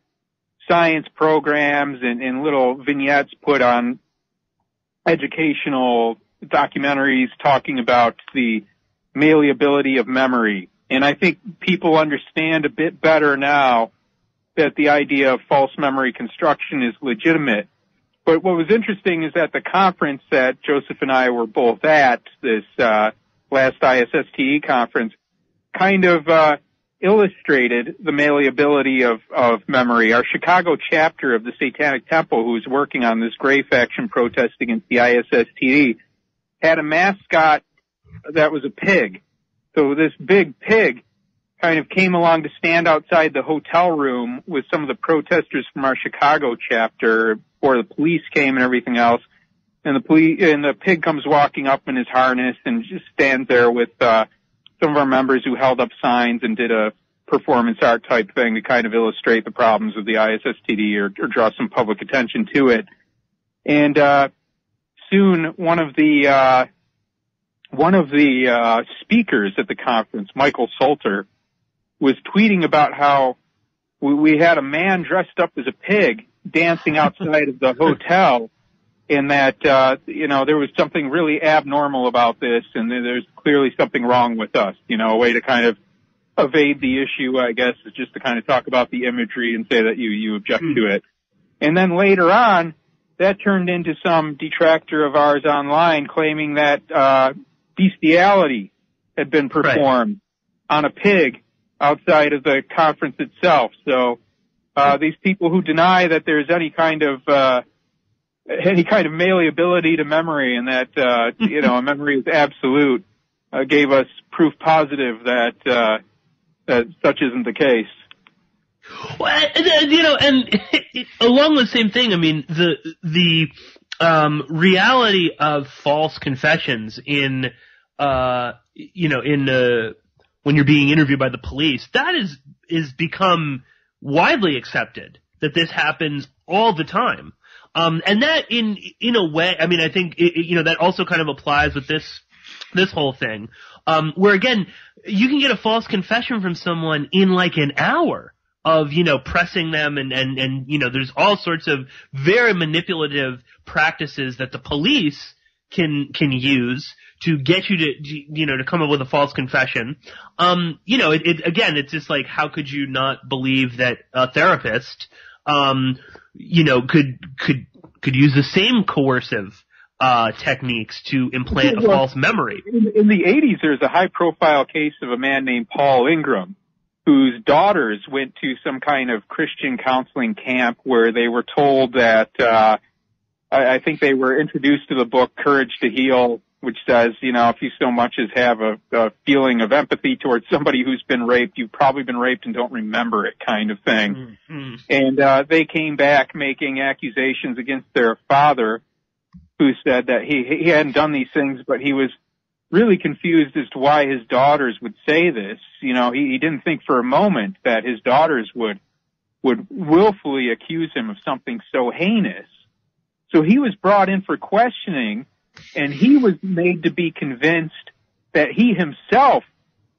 science programs and little vignettes put on educational documentaries talking about the malleability of memory. And I think people understand a bit better now that the idea of false memory construction is legitimate. But what was interesting is at the conference that Joseph and I were both at, this last ISSTD conference, kind of illustrated the malleability of memory. Our Chicago chapter of the Satanic Temple, who was working on this Gray faction protest against the ISSTD, had a mascot that was a pig. So this big pig kind of came along to stand outside the hotel room with some of the protesters from our Chicago chapter before the police came and everything else. And the pig comes walking up in his harness and just stands there with some of our members who held up signs and did a performance art type thing to kind of illustrate the problems of the ISSTD or draw some public attention to it. And soon one of the speakers at the conference, Michael Shurter, was tweeting about how we had a man dressed up as a pig dancing outside of the hotel, and that there was something really abnormal about this, and there's clearly something wrong with us. A way to kind of evade the issue, I guess, is just to kind of talk about the imagery and say that you object to it. And then later on, that turned into some detractor of ours online claiming that bestiality had been performed on a pig outside of the conference itself. So these people who deny that there's any kind of malleability to memory and that a memory is absolute gave us proof positive that such isn't the case. Well, and along the same thing, I mean, the reality of false confessions in when you're being interviewed by the police, that is become widely accepted that this happens all the time. And that in a way, I mean, I think, that also kind of applies with this whole thing, where again, you can get a false confession from someone in like an hour of, pressing them and there's all sorts of very manipulative practices that the police can use to get you to come up with a false confession. It's just like, how could you not believe that a therapist, could use the same coercive techniques to implant a false memory. In the 80s, there's a high-profile case of a man named Paul Ingram, whose daughters went to some kind of Christian counseling camp where they were told that I think they were introduced to the book Courage to Heal, which says, if you so much as have a feeling of empathy towards somebody who's been raped, you've probably been raped and don't remember it, kind of thing. Mm-hmm. And they came back making accusations against their father, who said that he hadn't done these things, but he was really confused as to why his daughters would say this. He didn't think for a moment that his daughters would willfully accuse him of something so heinous. So he was brought in for questioning, and he was made to be convinced that he himself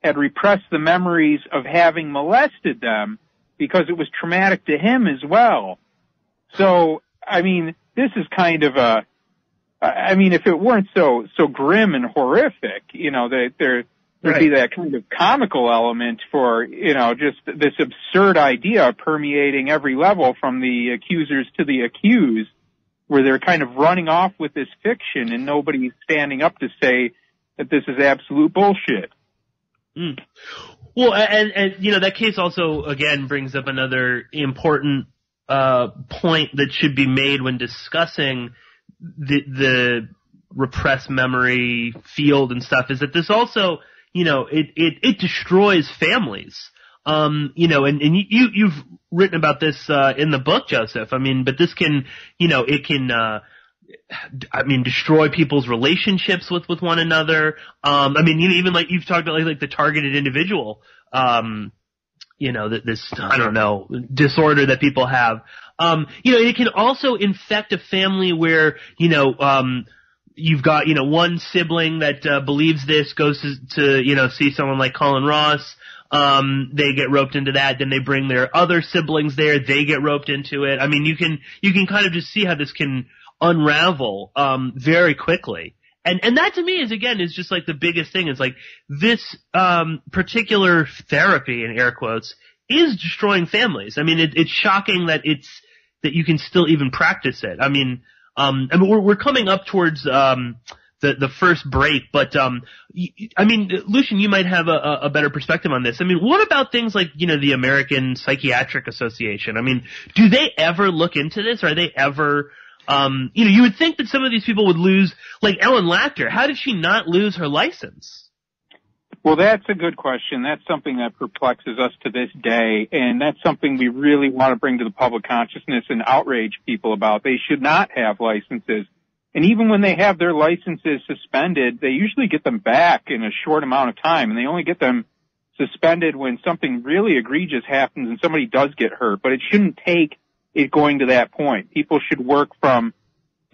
had repressed the memories of having molested them because it was traumatic to him as well. So, this is kind of if it weren't so grim and horrific, there'd be that kind of comical element for, just this absurd idea permeating every level from the accusers to the accused, where they're kind of running off with this fiction and nobody's standing up to say that this is absolute bullshit. Mm. Well, and that case also, again, brings up another important point that should be made when discussing the repressed memory field and stuff, is that this also, it destroys families. And you've written about this in the book, Joseph. But this can, it can destroy people's relationships with one another. Even like you've talked about like the targeted individual, this, I don't know, disorder that people have. It can also infect a family where, you've got, one sibling that believes this, goes to see someone like Colin Ross. They get roped into that, then they bring their other siblings there, they get roped into it. You can kind of just see how this can unravel, very quickly. And that to me is just like the biggest thing is like this, particular therapy in air quotes is destroying families. It's shocking that that you can still even practice it. We're coming up towards, the first break, but Lucien, you might have a better perspective on this. What about things like the American Psychiatric Association? Do they ever look into this? Are they ever you would think that some of these people would lose, like Ellen Lacter. How did she not lose her license? Well, that's a good question. That's something that perplexes us to this day, and that's something we really want to bring to the public consciousness and outrage people about. They should not have licenses. And even when they have their licenses suspended, they usually get them back in a short amount of time, and they only get them suspended when something really egregious happens and somebody does get hurt. But it shouldn't take it going to that point. People should work from,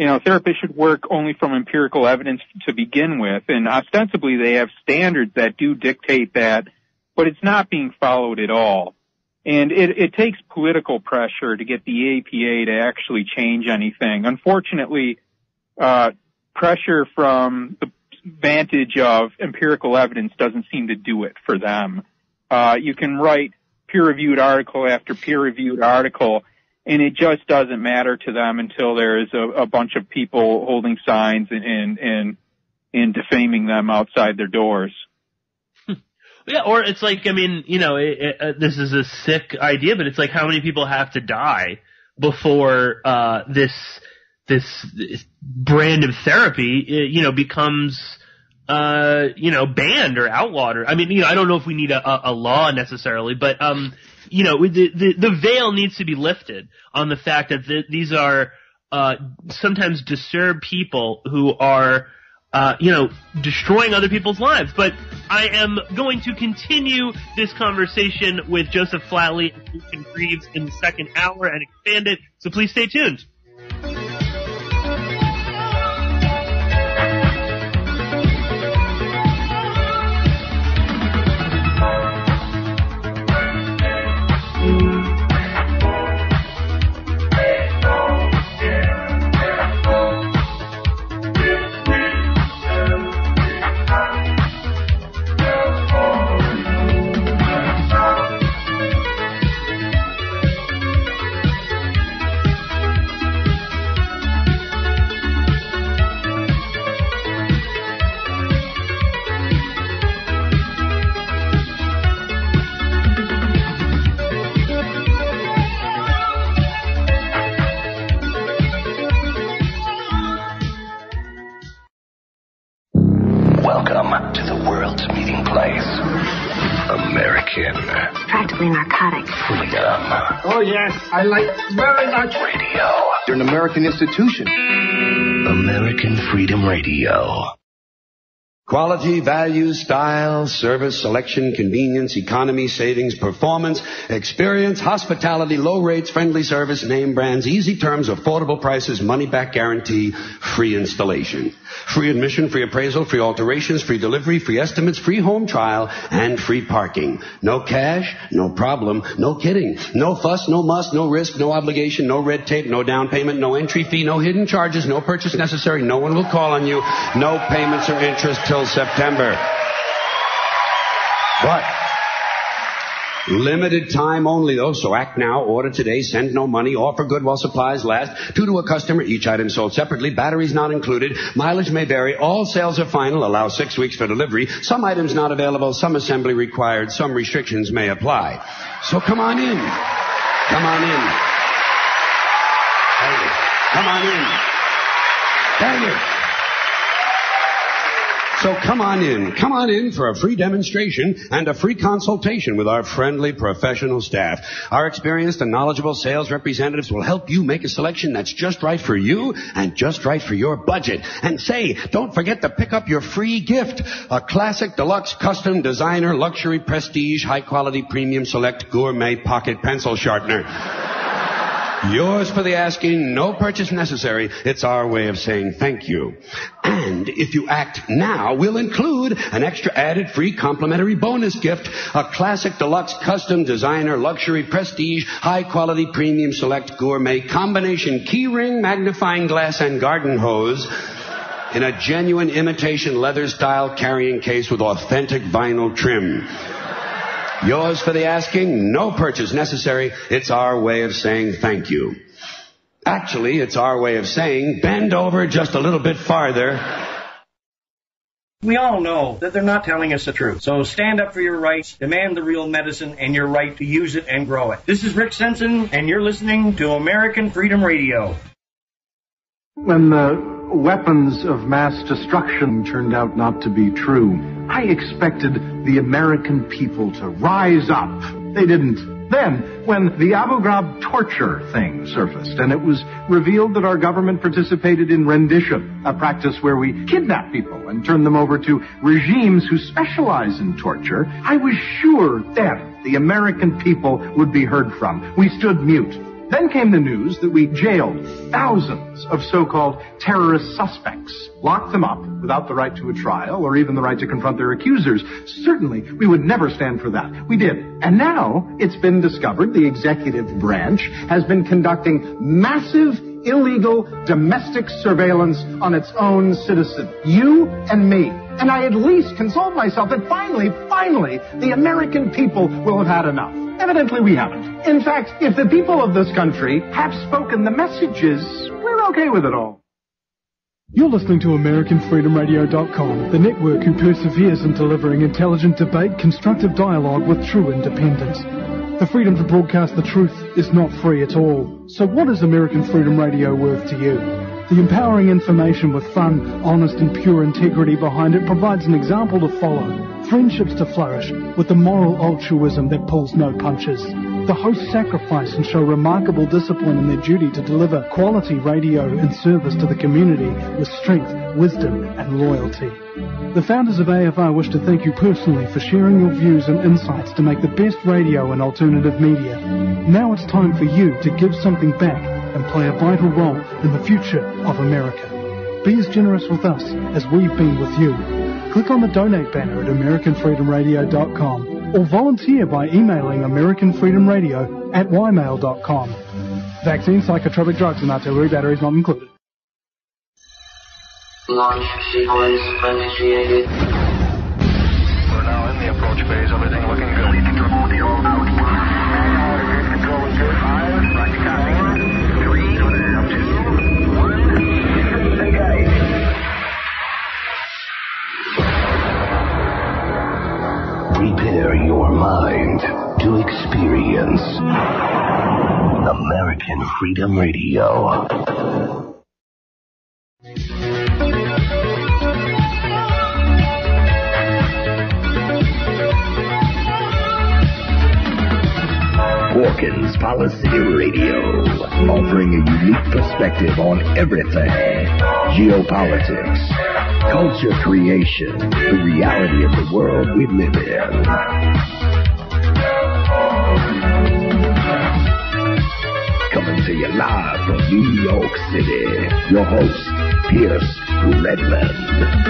therapists should work only from empirical evidence to begin with, and ostensibly they have standards that do dictate that, but it's not being followed at all. And it takes political pressure to get the APA to actually change anything. Unfortunately, pressure from the vantage of empirical evidence doesn't seem to do it for them. You can write peer-reviewed article after peer-reviewed article, and it just doesn't matter to them until there is a bunch of people holding signs and defaming them outside their doors. Yeah, or it's like, this is a sick idea, but it's like how many people have to die before this brand of therapy, becomes, banned or outlawed. Or, I don't know if we need a law necessarily, but, the veil needs to be lifted on the fact that these are, sometimes disturbed people who are, destroying other people's lives. But I am going to continue this conversation with Joseph Flatley and Lucien Greaves in the second hour and expand it, so please stay tuned. using narcotics. Freedom. Oh, yes, I like very much. Radio. You're an American institution. American Freedom Radio. Quality, value, style, service, selection, convenience, economy, savings, performance, experience, hospitality, low rates, friendly service, name brands, easy terms, affordable prices, money-back guarantee, free installation. Free admission, free appraisal, free alterations, free delivery, free estimates, free home trial, and free parking. No cash, no problem, no kidding. No fuss, no muss, no risk, no obligation, no red tape, no down payment, no entry fee, no hidden charges, no purchase necessary, no one will call on you, no payments or interest till September. But limited time only, though, so act now, order today, send no money, offer good while supplies last, 2 to a customer, each item sold separately, batteries not included, mileage may vary, all sales are final, allow 6 weeks for delivery, some items not available, some assembly required, some restrictions may apply. So come on in. Come on in. Come on in. Dang it. So come on in for a free demonstration and a free consultation with our friendly professional staff. Our experienced and knowledgeable sales representatives will help you make a selection that's just right for you and just right for your budget. And say, don't forget to pick up your free gift, a classic, deluxe, custom, designer, luxury, prestige, high quality, premium, select, gourmet pocket pencil sharpener. Yours for the asking, no purchase necessary. It's our way of saying thank you. And if you act now, we'll include an extra added free complimentary bonus gift, a classic, deluxe, custom, designer, luxury, prestige, high quality, premium, select, gourmet, combination key ring, magnifying glass, and garden hose in a genuine imitation leather style carrying case with authentic vinyl trim. Yours for the asking, no purchase necessary. It's our way of saying thank you. Actually, it's our way of saying bend over just a little bit farther. We all know that they're not telling us the truth. So stand up for your rights, demand the real medicine, and your right to use it and grow it. This is Rick Sensen, and you're listening to American Freedom Radio. When the weapons of mass destruction turned out not to be true, I expected the American people to rise up. They didn't. Then, when the Abu Ghraib torture thing surfaced, and it was revealed that our government participated in rendition, a practice where we kidnap people and turn them over to regimes who specialize in torture, I was sure then the American people would be heard from. We stood mute. Then came the news that we jailed thousands of so-called terrorist suspects, locked them up without the right to a trial or even the right to confront their accusers. Certainly, we would never stand for that. We did. And now it's been discovered the executive branch has been conducting massive illegal domestic surveillance on its own citizens, you and me. And I at least consoled myself that finally, the American people will have had enough. Evidently, we haven't. In fact, if the people of this country have spoken the messages, we're okay with it all. You're listening to AmericanFreedomRadio.com, the network who perseveres in delivering intelligent debate, constructive dialogue with true independence. The freedom to broadcast the truth is not free at all. So what is American Freedom Radio worth to you? The empowering information with fun, honest and pure integrity behind it provides an example to follow. Friendships to flourish with the moral altruism that pulls no punches. The hosts sacrifice and show remarkable discipline in their duty to deliver quality radio in service to the community with strength, wisdom and loyalty. The founders of AFR wish to thank you personally for sharing your views and insights to make the best radio and alternative media. Now it's time for you to give something back and play a vital role in the future of America. Be as generous with us as we've been with you. Click on the donate banner at AmericanFreedomRadio.com or volunteer by emailing AmericanFreedomRadio@ymail.com. Vaccine, psychotropic drugs and artillery batteries not included. Launch sequence initiated. We're now in the approach phase. Everything looking good. Control out. Control is good. 5. Roger, copy. 3. 2. 1. Engage. Prepare your mind to experience American Freedom Radio. Porkins Policy Radio, offering a unique perspective on everything: geopolitics, culture creation, the reality of the world we live in. Coming to you live from New York City, your host, Pierce Redmond.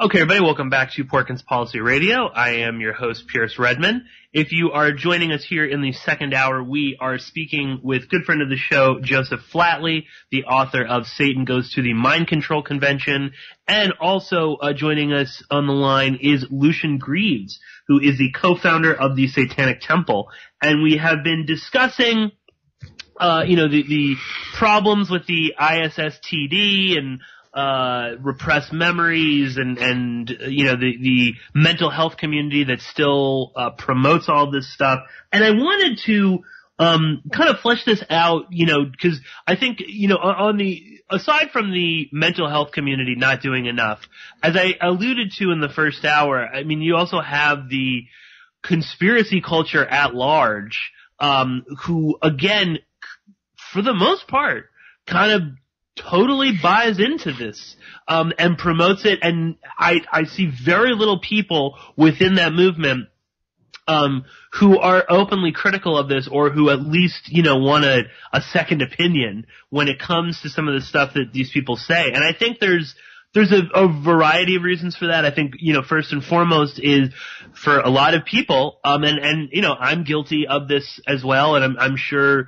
Okay, everybody, welcome back to Porkins Policy Radio. I am your host, Pierce Redmond. If you are joining us here in the second hour, we are speaking with good friend of the show, Joseph Flatley, the author of Satan Goes to the Mind Control Convention, and also joining us on the line is Lucien Greaves, who is the co-founder of the Satanic Temple. And we have been discussing, the problems with the ISSTD and repressed memories and the mental health community that still promotes all this stuff. And I wanted to kind of flesh this out, because I think, aside from the mental health community not doing enough, as I alluded to in the first hour, I mean, you also have the conspiracy culture at large, who, again, for the most part, kind of totally buys into this, and promotes it. And I see very little people within that movement, who are openly critical of this, or who at least, want a second opinion when it comes to some of the stuff that these people say. And I think there's a variety of reasons for that. I think, first and foremost is for a lot of people, and I'm guilty of this as well, and I'm sure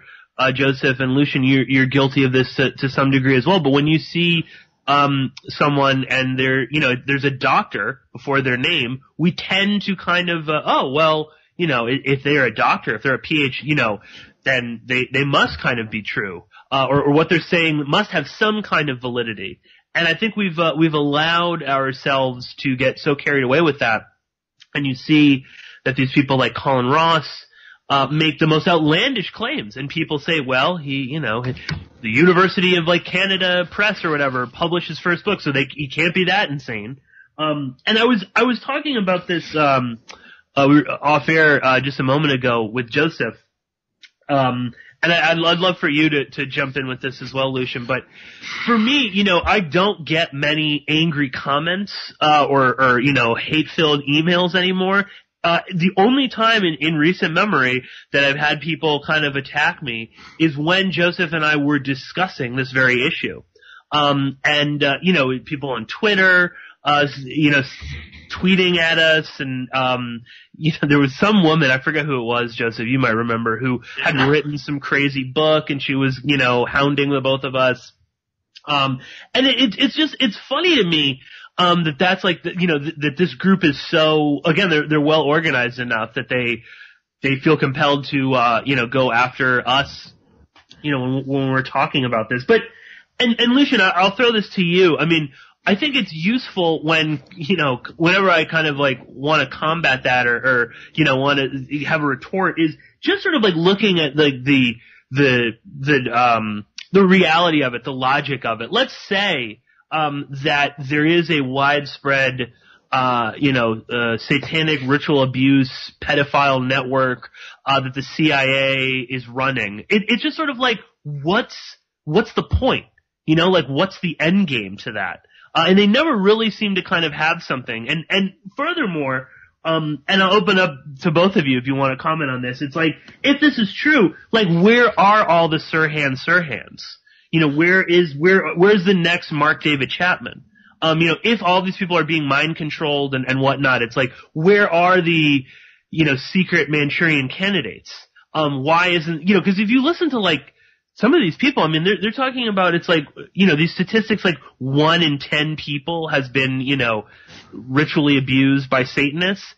Joseph and Lucien, you're guilty of this to some degree as well. But when you see someone and there's a doctor before their name, we tend to kind of if they're a doctor, if they're a PhD, then they must kind of be true, or what they're saying must have some kind of validity. And I think we've allowed ourselves to get so carried away with that. And you see that these people like Colin Ross make the most outlandish claims, and people say, well, the University of Canada Press or whatever published his first book, so he can't be that insane. And I was talking about this we were off air just a moment ago with Joseph, and I'd love for you to jump in with this as well, Lucien. But for me, I don't get many angry comments or hate-filled emails anymore. The only time in recent memory that I've had people kind of attack me is when Joseph and I were discussing this very issue. People on Twitter, tweeting at us, and, there was some woman, I forget who it was, Joseph, you might remember, who had written some crazy book, and she was, hounding the both of us. And it's funny to me, that's that this group is so, again, they're well organized enough that they feel compelled to, go after us, when we're talking about this. But, and Lucien, I'll throw this to you. I mean, I think it's useful when, whenever I kind of want to combat that or want to have a retort, is just sort of looking at the reality of it, the logic of it. Let's say, that there is a widespread, satanic ritual abuse, pedophile network, that the CIA is running. It's just sort of what's the point? What's the end game to that? And they never really seem to kind of have something. And furthermore, and I'll open up to both of you if you want to comment on this. It's if this is true, where are all the Sirhans? Where's the next Mark David Chapman? If all these people are being mind controlled and whatnot, it's where are the, secret Manchurian candidates? Why isn't, cause if you listen to some of these people, I mean, they're talking about, it's these statistics, 1 in 10 people has been, ritually abused by Satanists.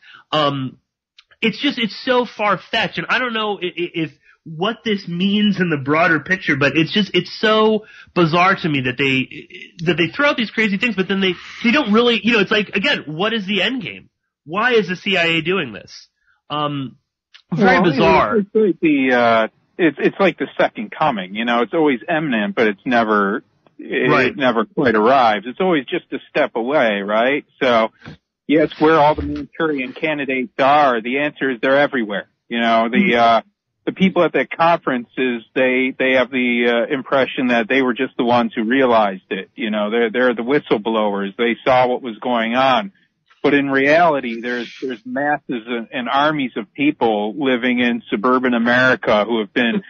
It's so far-fetched, and I don't know if what this means in the broader picture, but it's so bizarre to me that they throw out these crazy things, but then they don't really, it's again, what is the end game? Why is the CIA doing this? Very bizarre. It's like the second coming, it's always imminent, but it's never it never quite arrives. It's always just a step away, right? So, yes, where all the Manchurian candidates are, the answer is they're everywhere. You know, the people at that conference they have the impression that they were just the ones who realized it. You know, they're the whistleblowers. They saw what was going on. But in reality, there's masses and armies of people living in suburban America who have been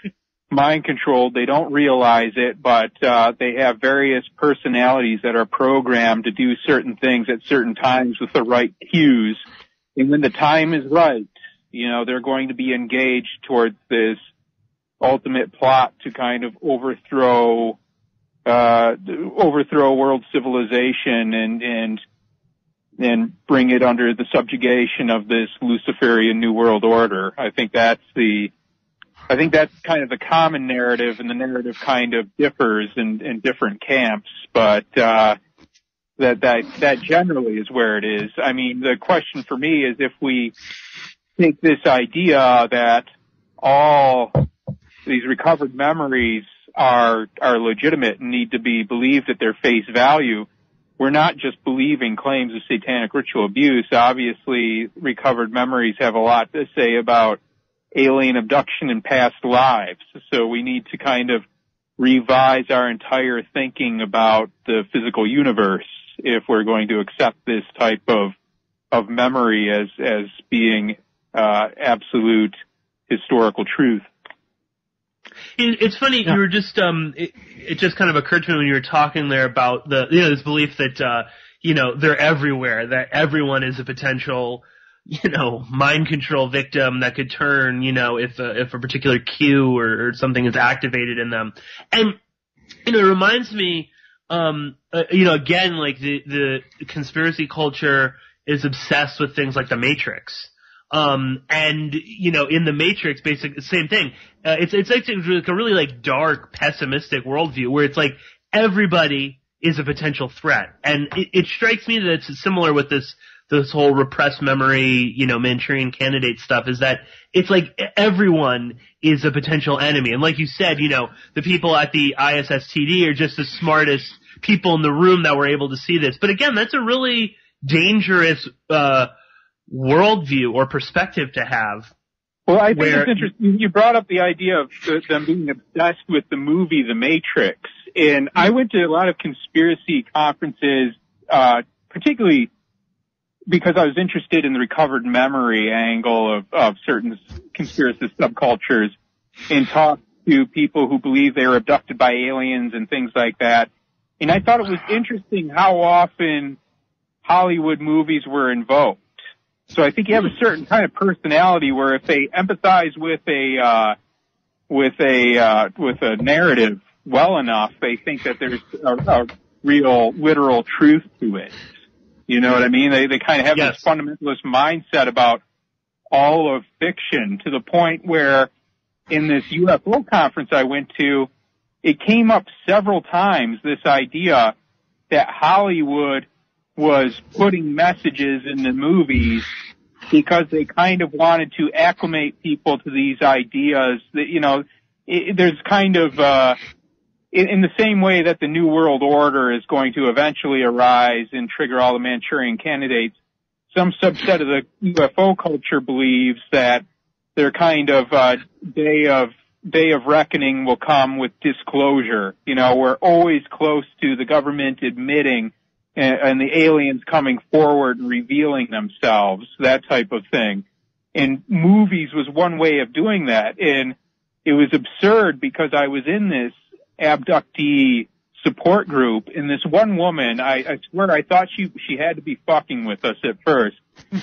mind controlled. They don't realize it, but they have various personalities that are programmed to do certain things at certain times with the right cues. And when the time is right, you know, they're going to be engaged towards this ultimate plot to kind of overthrow world civilization and bring it under the subjugation of this Luciferian New World Order. I think that's kind of the common narrative, and the narrative kind of differs in different camps, but that generally is where it is. I mean, the question for me is if we take this idea that all these recovered memories are legitimate and need to be believed at their face value, we're not just believing claims of satanic ritual abuse. Obviously, recovered memories have a lot to say about alien abduction in past lives. So we need to kind of revise our entire thinking about the physical universe if we're going to accept this type of memory as being absolute historical truth. It's funny, you were just, it just kind of occurred to me when you were talking there about this belief that, they're everywhere, that everyone is a potential, mind control victim that could turn, if a particular cue or something is activated in them. And, it reminds me, again, like the conspiracy culture is obsessed with things like the Matrix. In the Matrix, basically, same thing. It's like a really like dark, pessimistic worldview where it's like everybody is a potential threat. And it strikes me that it's similar with this whole repressed memory, Manchurian candidate stuff, is that it's like everyone is a potential enemy. And like you said, the people at the ISSTD are just the smartest people in the room that were able to see this. But again, that's a really dangerous, worldview or perspective to have. Well, I think it's interesting. You brought up the idea of them being obsessed with the movie The Matrix. And I went to a lot of conspiracy conferences, particularly because I was interested in the recovered memory angle of certain conspiracy subcultures, and talked to people who believe they were abducted by aliens and things like that. And I thought it was interesting how often Hollywood movies were invoked. So I think you have a certain kind of personality where if they empathize with a narrative well enough, they think that there's a real literal truth to it. You know what I mean? They kind of have this fundamentalist mindset about all of fiction, to the point where in this UFO conference I went to, it came up several times, this idea that Hollywood was putting messages in the movies because they kind of wanted to acclimate people to these ideas that, there's kind of, in the same way that the New World Order is going to eventually arise and trigger all the Manchurian candidates, some subset of the UFO culture believes that their kind of, day of reckoning will come with disclosure. We're always close to the government admitting and the aliens coming forward and revealing themselves, that type of thing. And movies was one way of doing that. And it was absurd because I was in this abductee support group, and this one woman, I swear I thought she had to be fucking with us at first.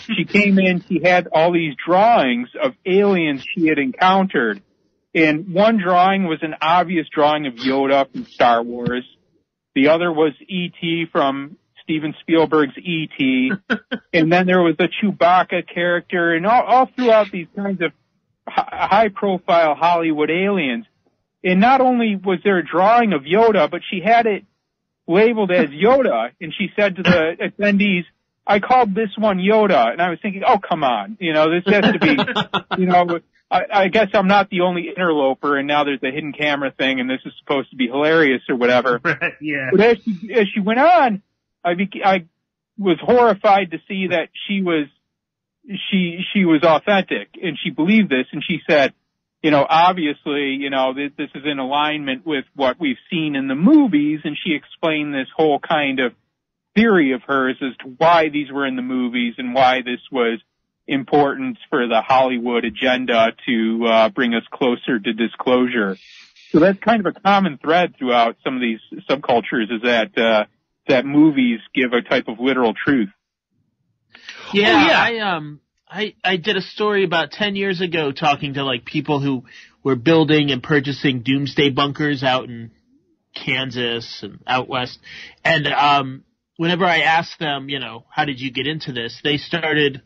She came in, she had all these drawings of aliens she had encountered. And one drawing was an obvious drawing of Yoda from Star Wars. The other was E.T. from Steven Spielberg's E.T. And then there was a Chewbacca character, and all throughout these kinds of high-profile Hollywood aliens. And not only was there a drawing of Yoda, but she had it labeled as Yoda, and she said to the attendees, "I called this one Yoda." And I was thinking, oh, come on. This has to be, I guess I'm not the only interloper, and now there's a hidden camera thing, and this is supposed to be hilarious or whatever. Right, yeah. But as she went on, I was horrified to see that she was authentic, and she believed this, and she said, obviously, this is in alignment with what we've seen in the movies, and she explained this whole kind of theory of hers as to why these were in the movies and why this was important for the Hollywood agenda to bring us closer to disclosure. So that's kind of a common thread throughout some of these subcultures, is that movies give a type of literal truth. Yeah, I did a story about 10 years ago talking to people who were building and purchasing doomsday bunkers out in Kansas and out west. And whenever I asked them, how did you get into this, they started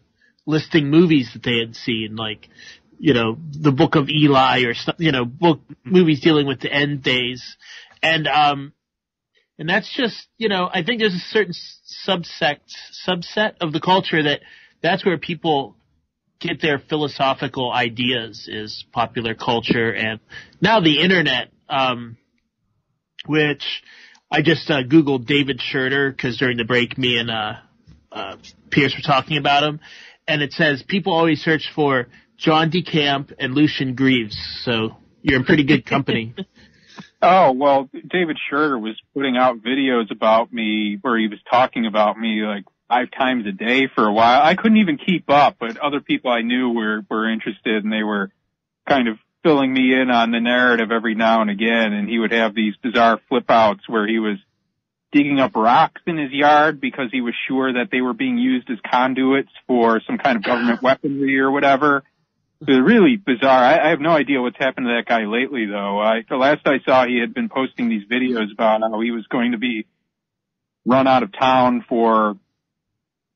listing movies that they had seen, the Book of Eli or movies dealing with the end days. And that's just, I think there's a certain subset of the culture that's where people get their philosophical ideas, is popular culture. And now the internet, which I just Googled David Shurter, because during the break me and Pierce were talking about him, and it says people always search for John DeCamp and Lucien Greaves, so you're in pretty good company. Oh, well, David Shurter was putting out videos about me where he was talking about me 5 times a day for a while. I couldn't even keep up, but other people I knew were interested, and they were kind of filling me in on the narrative every now and again, and he would have these bizarre flip outs where he was digging up rocks in his yard because he was sure that they were being used as conduits for some kind of government weaponry or whatever. It was really bizarre. I have no idea what's happened to that guy lately, though. The last I saw, he had been posting these videos about how he was going to be run out of town for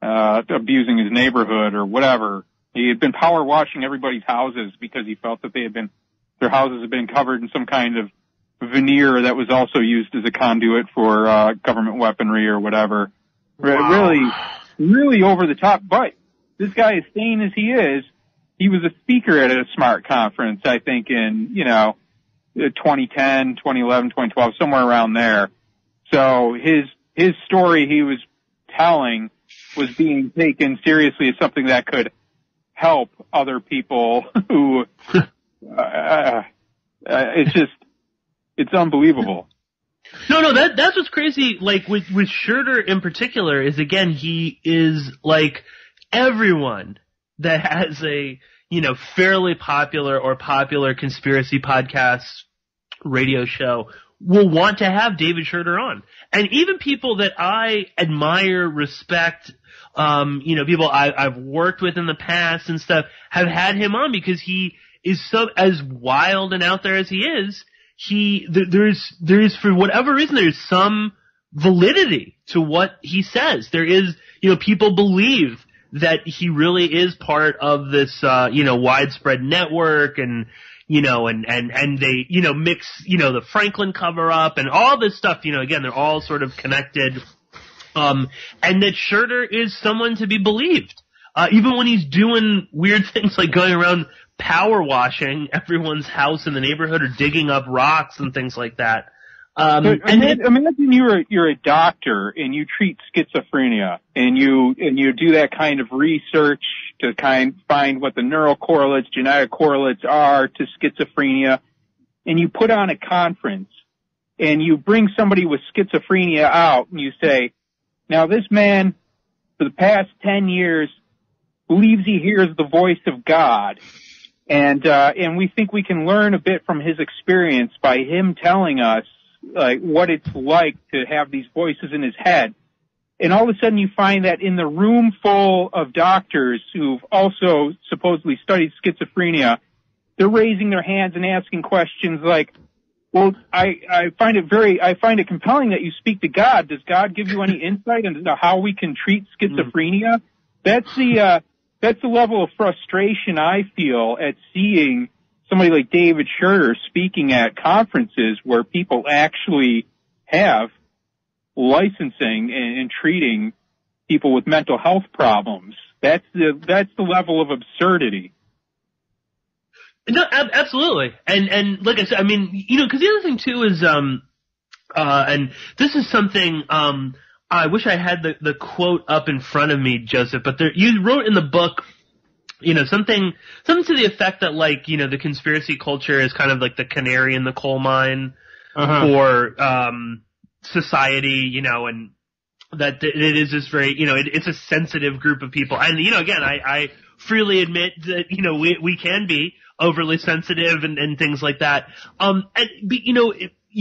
abusing his neighborhood or whatever. He had been power washing everybody's houses because he felt that their houses had been covered in some kind of veneer that was also used as a conduit for government weaponry or whatever. Wow. Really, really over the top. But this guy, as sane as he is, he was a speaker at a SMART conference, I think, in 2010, 2011, 2012, somewhere around there. So his story he was telling was being taken seriously as something that could help other people who it's unbelievable. No, that's what's crazy, with Shurter in particular, is, again, he is everyone that has a, fairly popular or popular conspiracy podcast radio show will want to have David Shurter on. And even people that I admire, respect, people I've worked with in the past and stuff have had him on because he is so, as wild and out there as he is, there's for whatever reason, there's some validity to what he says. There is, people believe that he really is part of this, widespread network, and, and they, mix, the Franklin cover up and all this stuff, again, they're all sort of connected. And that Shurter is someone to be believed. Even when he's doing weird things like going around power washing everyone's house in the neighborhood or digging up rocks and things like that. Imagine you're a doctor and you treat schizophrenia and you do that kind of research to find what the neural correlates, genetic correlates are to schizophrenia, and you put on a conference and you bring somebody with schizophrenia out and you say, now this man for the past 10 years believes he hears the voice of God. And we think we can learn a bit from his experience by him telling us what it's like to have these voices in his head. And all of a sudden you find that in the room full of doctors who've also supposedly studied schizophrenia, they're raising their hands and asking questions like, well, I find it compelling that you speak to God. Does God give you any insight into how we can treat schizophrenia? That's the level of frustration I feel at seeing somebody like David Shurter speaking at conferences where people actually have licensing and treating people with mental health problems. That's the level of absurdity. No, absolutely. And like I said, I mean, you know, because the other thing too is, and this is something, I wish I had the quote up in front of me, Joseph, but you wrote in the book, you know, something to the effect that, like, you know, the conspiracy culture is kind of like the canary in the coal mine for, society, you know, and that it is this very, you know, it's a sensitive group of people. And, you know, again, I freely admit that, you know, we can be overly sensitive and things like that. But, you know,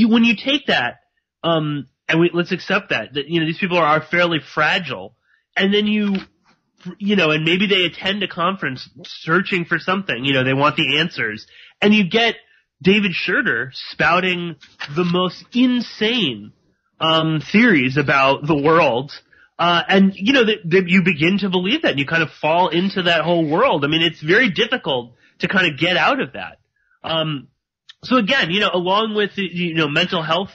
when you take that, let's accept that, you know, these people are fairly fragile, and then you know, and maybe they attend a conference searching for something, you know, they want the answers, and you get David Shurter spouting the most insane theories about the world, and you know that you begin to believe that, and you kind of fall into that whole world. I mean, it's very difficult to kind of get out of that. So again, you know, along with you know, mental health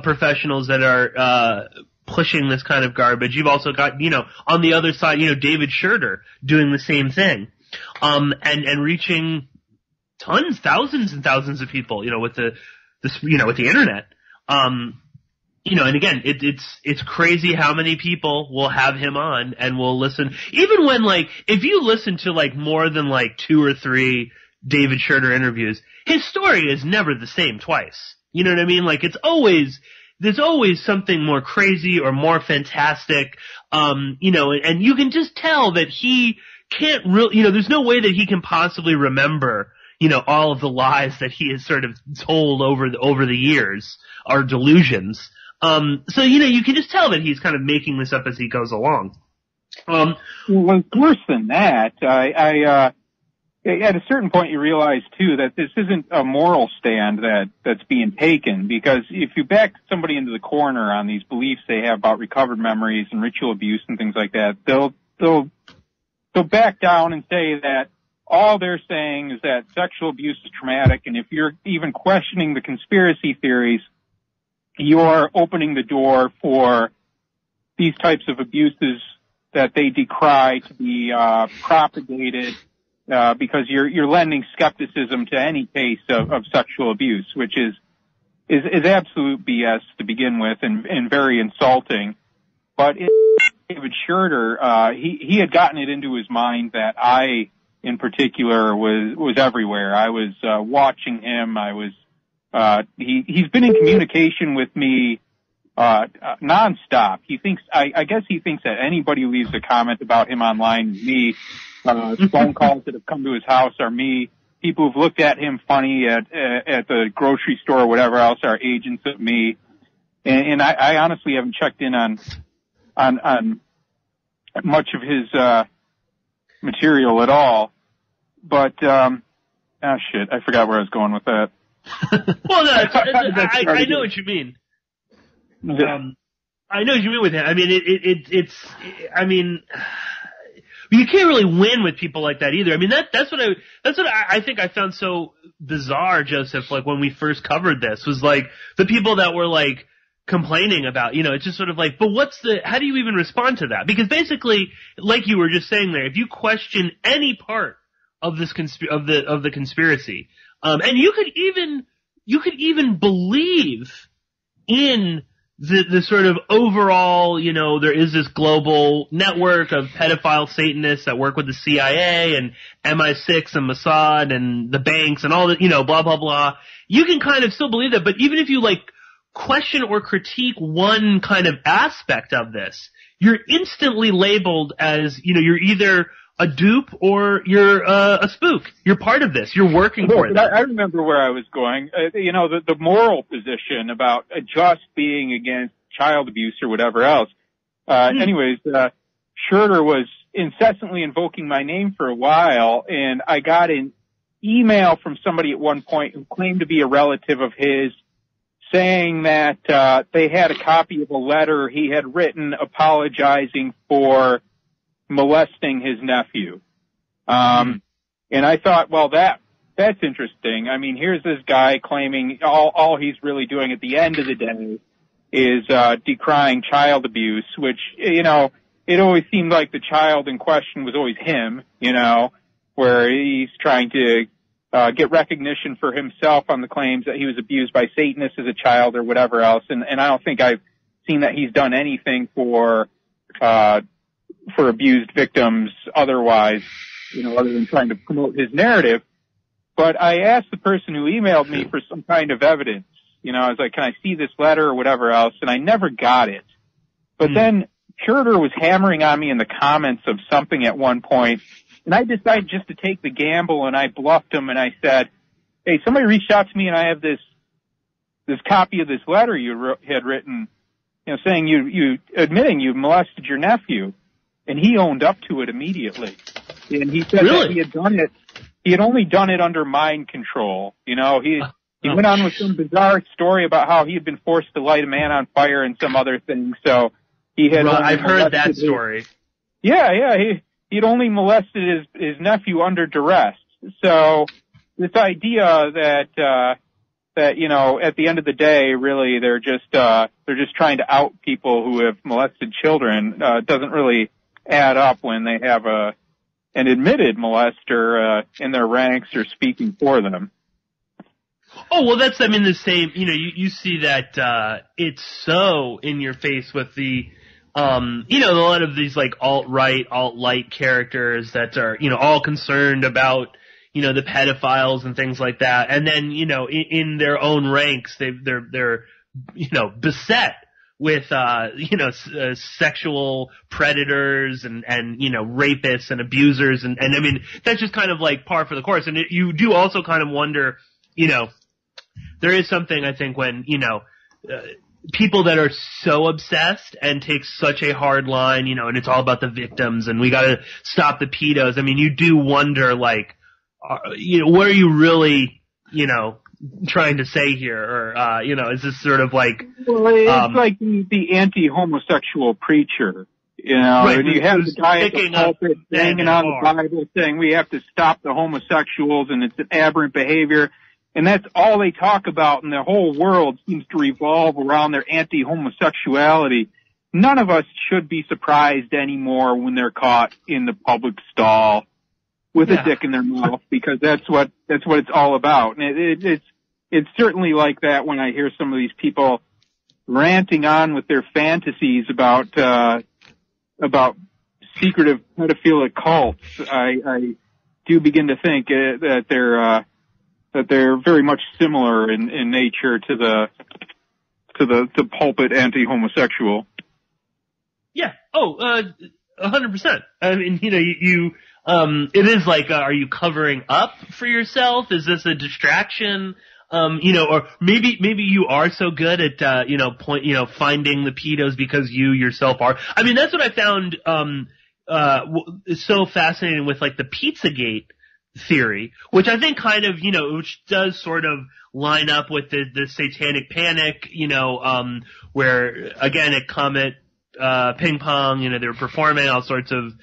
professionals that are pushing this kind of garbage, you've also got, you know, on the other side, you know, David Shurter doing the same thing, and reaching thousands and thousands of people, you know, with the internet. You know, and again, it's crazy how many people will have him on and will listen. Even when, like, if you listen to, like, more than, like, 2 or 3 David Shurter interviews, his story is never the same twice. You know what I mean? Like, there's always something more crazy or more fantastic, you know, and you can just tell that he can't really, you know, there's no way that he can possibly remember, you know, all of the lies that he has sort of told over the years, or delusions. So, you know, you can just tell that he's kind of making this up as he goes along. Well, worse than that, at a certain point you realize too that this isn't a moral stand that's being taken, because if you back somebody into the corner on these beliefs they have about recovered memories and ritual abuse and things like that, they'll back down and say that all they're saying is that sexual abuse is traumatic, and if you're even questioning the conspiracy theories, you're opening the door for these types of abuses that they decry to be propagated, because you're lending skepticism to any case of sexual abuse, which is absolute BS to begin with, and very insulting. But David Shurter, he had gotten it into his mind that I, in particular, was everywhere. I was watching him. He's been in communication with me nonstop. I guess he thinks that anybody who leaves a comment about him online is me. Phone calls that have come to his house are me. People who've looked at him funny at the grocery store or whatever else are agents of me. And I honestly haven't checked in on much of his material at all. But shit, I forgot where I was going with that. Well, no, I know what you mean. I know what you mean with him. I mean, I mean, you can't really win with people like that either. I mean, that's what I think I found so bizarre, Joseph, like when we first covered this, was like the people that were like complaining about, you know, it's just sort of like, but how do you even respond to that? Because basically, like you were just saying there, if you question any part of this of the conspiracy, and you could even believe in the sort of overall, you know, there is this global network of pedophile Satanists that work with the CIA and MI6 and Mossad and the banks and all that, you know, blah, blah, blah. You can kind of still believe that, but even if you, like, question or critique one kind of aspect of this, you're instantly labeled as, you know, you're either a dupe or you're a spook. You're part of this. You're working for it. I remember where I was going. You know, the moral position about just being against child abuse or whatever else. Anyways, Shurter was incessantly invoking my name for a while, and I got an email from somebody at one point who claimed to be a relative of his, saying that they had a copy of a letter he had written apologizing for molesting his nephew. And I thought, well, that's interesting. I mean, here's this guy claiming all he's really doing at the end of the day is decrying child abuse, which, you know, it always seemed like the child in question was always him, you know, where he's trying to get recognition for himself on the claims that he was abused by Satanists as a child or whatever else. And I don't think I've seen that he's done anything for abused victims otherwise, other than trying to promote his narrative. But I asked the person who emailed me for some kind of evidence. I was like, can I see this letter or whatever else? And I never got it. But then Shurter was hammering on me in the comments of something at one point, and I decided just to take the gamble, and I bluffed him, and I said, hey, somebody reached out to me, and I have this copy of this letter you had written, saying you admitting you molested your nephew. And he owned up to it immediately. And he said that he had done it, he had only done it under mind control. He went on with some bizarre story about how he had been forced to light a man on fire and some other thing, so he had... Well, I've heard that story. Yeah, he'd only molested his nephew under duress. So this idea that at the end of the day, really, they're just trying to out people who have molested children, doesn't really add up when they have an admitted molester in their ranks or speaking for them. Oh, well, that's, the same, you see that, it's so in your face with the, a lot of these, like, alt-right, alt-light characters that are, all concerned about, the pedophiles and things like that. And then, in their own ranks, they're beset with, sexual predators and rapists and abusers. And that's just kind of like par for the course. And you do also kind of wonder, there is something, I think, when, people that are so obsessed and take such a hard line, and it's all about the victims and we gotta stop the pedos. You do wonder, like, what are you really, trying to say here? Or, is this sort of like... Well, it's like the anti-homosexual preacher, right, and you have the guy at the pulpit hanging on the Bible saying we have to stop the homosexuals and it's an aberrant behavior. And that's all they talk about, and the whole world seems to revolve around their anti-homosexuality. None of us should be surprised anymore when they're caught in the public stall with a dick in their mouth, because that's what it's all about. And it's certainly like that when I hear some of these people ranting on with their fantasies about secretive pedophilic cults. I do begin to think that they're very much similar in nature to the pulpit anti-homosexual. Yeah. Oh, 100%. It is like, are you covering up for yourself? Is this a distraction? Or maybe you are so good at, finding the pedos because you yourself are. That's what I found, so fascinating with, like, the Pizzagate theory, which I think kind of, which does sort of line up with the satanic panic, where, again, at Comet, Ping Pong, they were performing all sorts of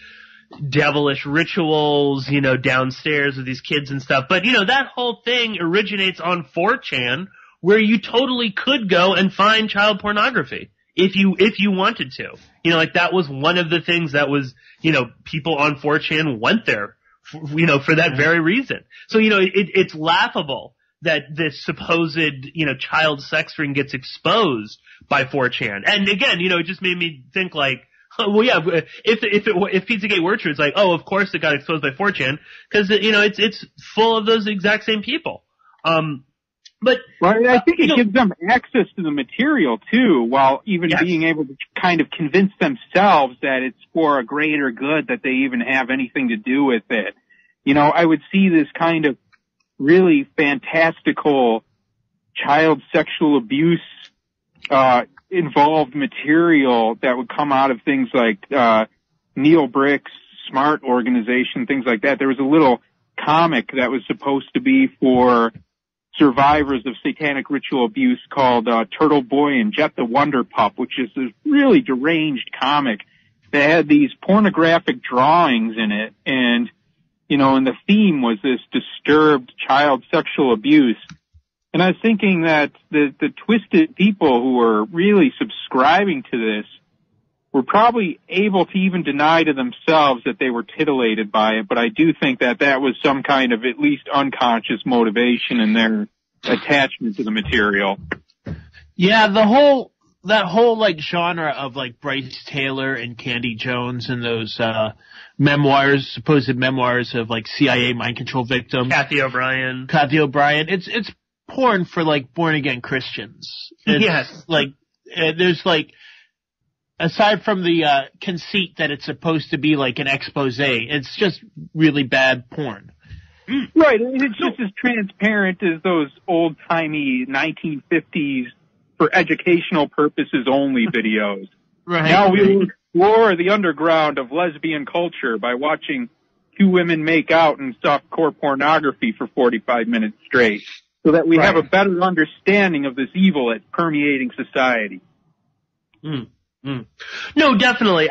devilish rituals, downstairs with these kids and stuff. But, that whole thing originates on 4chan, where you totally could go and find child pornography if you wanted to. Like, that was one of the things that was, people on 4chan went there for that very reason. So, it's laughable that this supposed, child sex ring gets exposed by 4chan. And again, it just made me think, like, oh, well, yeah, if Pizzagate were true, it's like, oh, of course it got exposed by 4chan, because, it's full of those exact same people. But I think it gives them access to the material too, while even being able to kind of convince themselves that it's for a greater good, that they even have anything to do with it. I would see this kind of really fantastical child sexual abuse involved material that would come out of things like Neil Brick's SMART organization, things like that. There was a little comic that was supposed to be for survivors of satanic ritual abuse called Turtle Boy and Jet the Wonder Pup, which is this really deranged comic that had these pornographic drawings in it, and and the theme was this disturbed child sexual abuse. And I was thinking that the twisted people who are really subscribing to this were probably able to even deny to themselves that they were titillated by it, but I do think that that was some kind of at least unconscious motivation in their attachment to the material. Yeah, that whole like genre of like Bryce Taylor and Candy Jones and those supposed memoirs of like CIA mind control victims. Kathy O'Brien. It's porn for like born again Christians. Yes. Like there's like, aside from the conceit that it's supposed to be like an expose, it's just really bad porn. Right. It's just as transparent as those old-timey 1950s for educational purposes only videos. Right. Now we will explore the underground of lesbian culture by watching two women make out and softcore pornography for 45 minutes straight, so that we have a better understanding of this evil that's permeating society. No, definitely.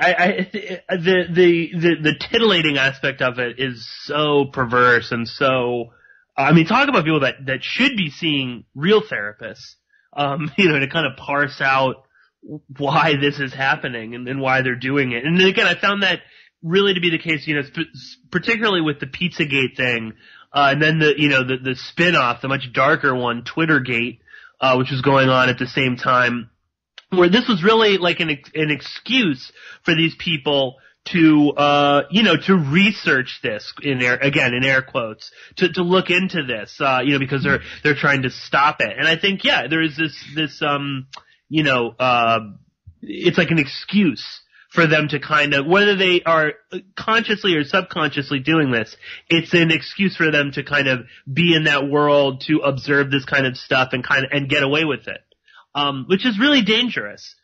The titillating aspect of it is so perverse and so. I mean, talk about people that should be seeing real therapists. To kind of parse out why this is happening and why they're doing it. And again, I found that really to be the case. Particularly with the Pizzagate thing, and then the spin-off, the much darker one, Twittergate, which was going on at the same time. Where this was really like an excuse for these people to research this in air quotes, to look into this, because they're trying to stop it. And I think, there is this, it's like an excuse for them to kind of, whether they are consciously or subconsciously doing this, it's an excuse for them to kind of be in that world, to observe this kind of stuff and and get away with it. Which is really dangerous.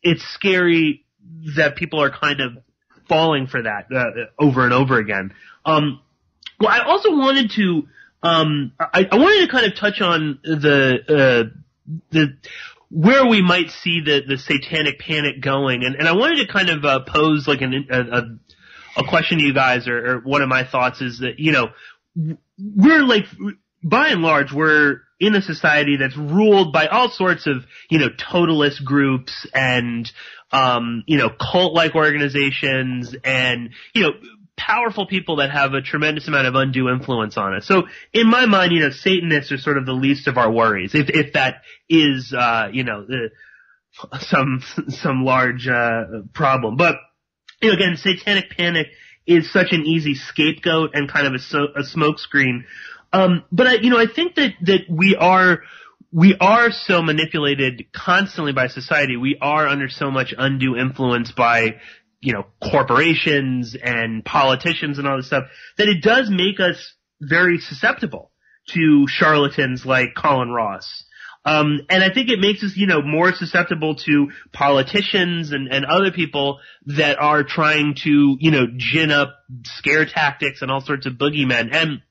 It's scary that people are kind of falling for that, over and over again. Well, I also wanted to, I wanted to kind of touch on the where we might see the satanic panic going. And I wanted to kind of, pose like a question to you guys, or one of my thoughts is that, we're like, by and large, we're in a society that's ruled by all sorts of, totalist groups and, cult-like organizations and, powerful people that have a tremendous amount of undue influence on us. So in my mind, Satanists are sort of the least of our worries, if that is, some large, problem. But, again, satanic panic is such an easy scapegoat and kind of a smokescreen. But I think that we are so manipulated constantly by society. We are under so much undue influence by, corporations and politicians and all this stuff, that it does make us very susceptible to charlatans like Colin Ross. And I think it makes us, more susceptible to politicians and other people that are trying to, gin up scare tactics and all sorts of boogeymen. And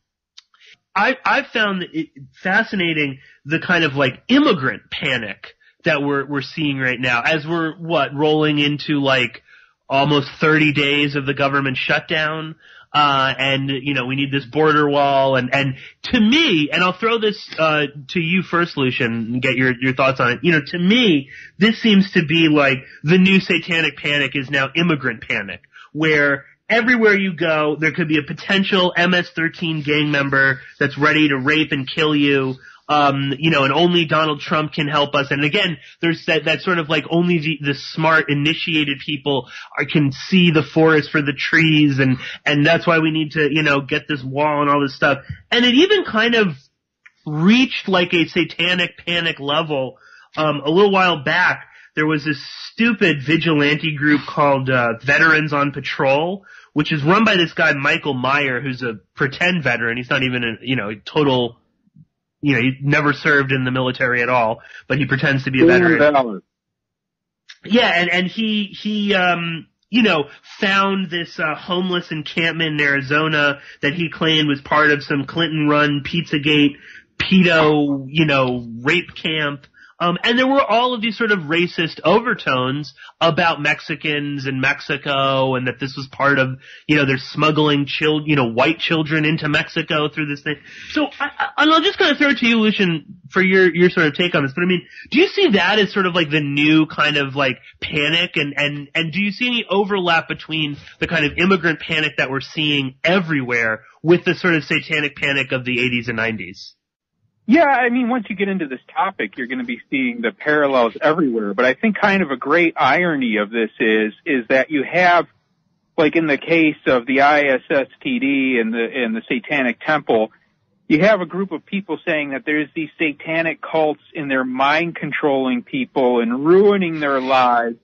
I've found it fascinating, the kind of like immigrant panic that we're seeing right now, as we're rolling into like almost 30 days of the government shutdown, and we need this border wall, and to me, and I'll throw this to you first, Lucien, and get your thoughts on it. To me, this seems to be like the new satanic panic is now immigrant panic, where everywhere you go, there could be a potential MS-13 gang member that's ready to rape and kill you, and only Donald Trump can help us. And again, there's that sort of like only the smart, initiated people can see the forest for the trees, and that's why we need to, get this wall and all this stuff. And it even kind of reached like a satanic panic level, a little while back. There was this stupid vigilante group called Veterans on Patrol, which is run by this guy Michael Meyer, who's a pretend veteran. He's not even a total, he never served in the military at all, but he pretends to be a veteran. Yeah, and he found this homeless encampment in Arizona that he claimed was part of some Clinton-run Pizzagate pedo, rape camp. And there were all of these sort of racist overtones about Mexicans in Mexico, and that this was part of, they're smuggling white children into Mexico through this thing. So I'll just kind of throw it to you, Lucien, for your sort of take on this. But I mean, do you see that as sort of like the new kind of like panic, and do you see any overlap between the kind of immigrant panic that we're seeing everywhere with the sort of satanic panic of the 80s and 90s? Yeah, I mean, once you get into this topic, you're going to be seeing the parallels everywhere. But I think kind of a great irony of this is that you have, like in the case of the ISSTD and the Satanic Temple, you have a group of people saying that there's these satanic cults and they're mind controlling people and ruining their lives,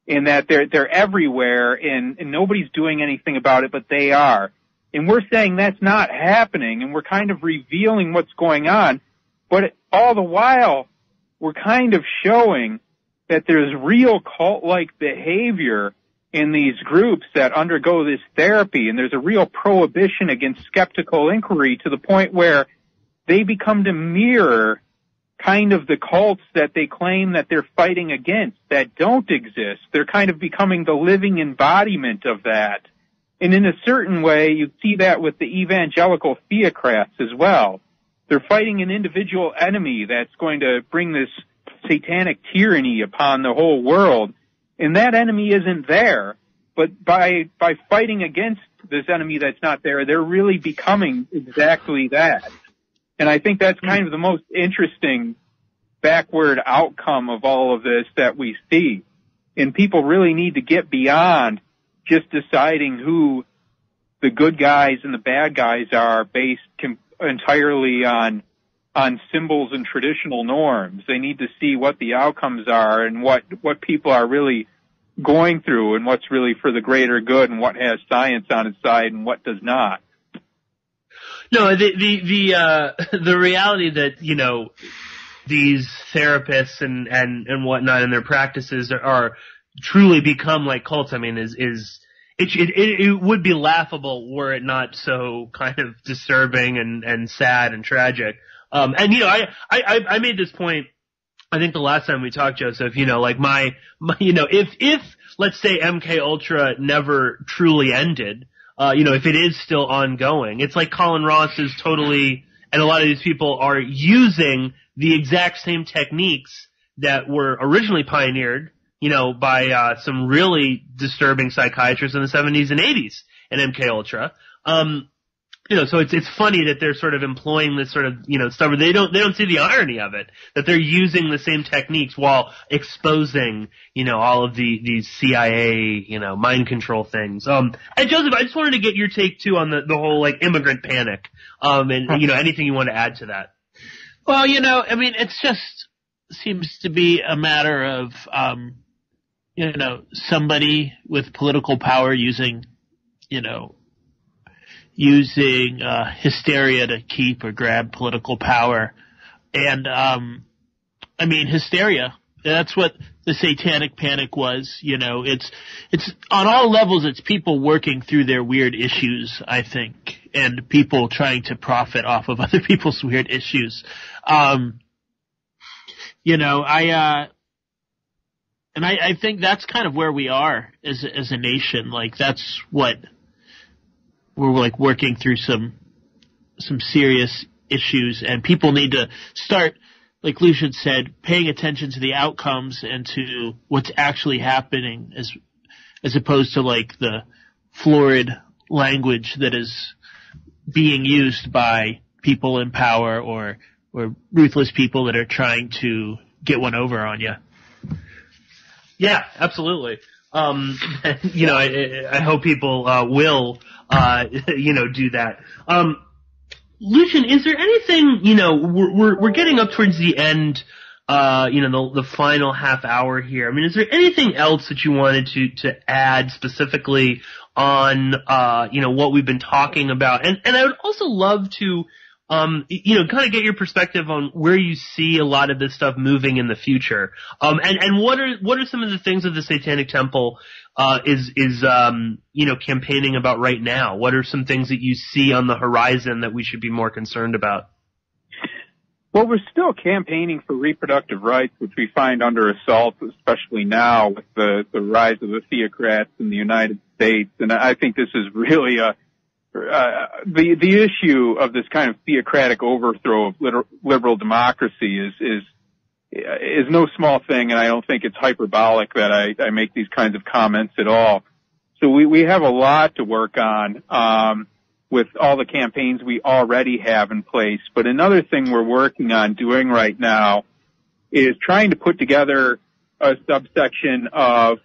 and that they're everywhere and nobody's doing anything about it, but they are. And we're saying that's not happening, and we're kind of revealing what's going on. But all the while, we're kind of showing that there's real cult-like behavior in these groups that undergo this therapy, and there's a real prohibition against skeptical inquiry to the point where they become to mirror kind of the cults that they claim that they're fighting against that don't exist. They're kind of becoming the living embodiment of that. And in a certain way, you see that with the evangelical theocrats as well. They're fighting an individual enemy that's going to bring this satanic tyranny upon the whole world. And that enemy isn't there. But by fighting against this enemy that's not there, they're really becoming exactly that. And I think that's kind of the most interesting backward outcome of all of this that we see. And people really need to get beyond just deciding who the good guys and the bad guys are based entirely on symbols and traditional norms. They need to see what the outcomes are and what people are really going through and what's really for the greater good and what has science on its side and what does not. No, the reality that, these therapists and whatnot and their practices are truly become like cults, I mean, it would be laughable were it not so kind of disturbing and sad and tragic. I made this point, I think the last time we talked, Joseph, like if let's say MK Ultra never truly ended, if it is still ongoing, it's like Colin Ross is totally, and a lot of these people are using the exact same techniques that were originally pioneered by some really disturbing psychiatrists in the 70s and 80s in MK Ultra. So it's funny that they're sort of employing this sort of, stuff. They don't see the irony of it, that they're using the same techniques while exposing, all of these CIA, mind control things. And Joseph, I just wanted to get your take too on the whole like immigrant panic. And anything you want to add to that? Well, I mean, it's just seems to be a matter of, somebody with political power using hysteria to keep or grab political power. And, I mean, hysteria, that's what the satanic panic was, it's on all levels, it's people working through their weird issues, I think, and people trying to profit off of other people's weird issues. I think that's kind of where we are as a nation. Like, that's what we're like working through some serious issues, and people need to start, like Lucien said, paying attention to the outcomes and to what's actually happening as opposed to like the florid language that is being used by people in power or ruthless people that are trying to get one over on you. Yeah, absolutely. I hope people will do that. Lucien, is there anything, we're getting up towards the end, the final half hour here. I mean, is there anything else that you wanted to add specifically on, what we've been talking about? And I would also love to, kind of get your perspective on where you see a lot of this stuff moving in the future. And what are some of the things that the Satanic Temple, is campaigning about right now? What are some things that you see on the horizon that we should be more concerned about? Well, we're still campaigning for reproductive rights, which we find under assault, especially now with the rise of the theocrats in the United States. And I think this is really the issue of this kind of theocratic overthrow of liberal democracy is no small thing, and I don't think it's hyperbolic that I make these kinds of comments at all. So we have a lot to work on with all the campaigns we already have in place. But another thing we're working on doing right now is trying to put together a subsection of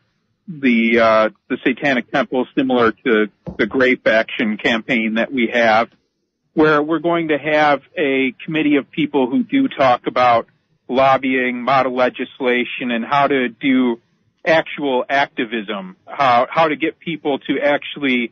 the Satanic Temple similar to the Grape Action campaign that we have, where we're going to have a committee of people who do talk about lobbying, model legislation, and how to do actual activism, how to get people to actually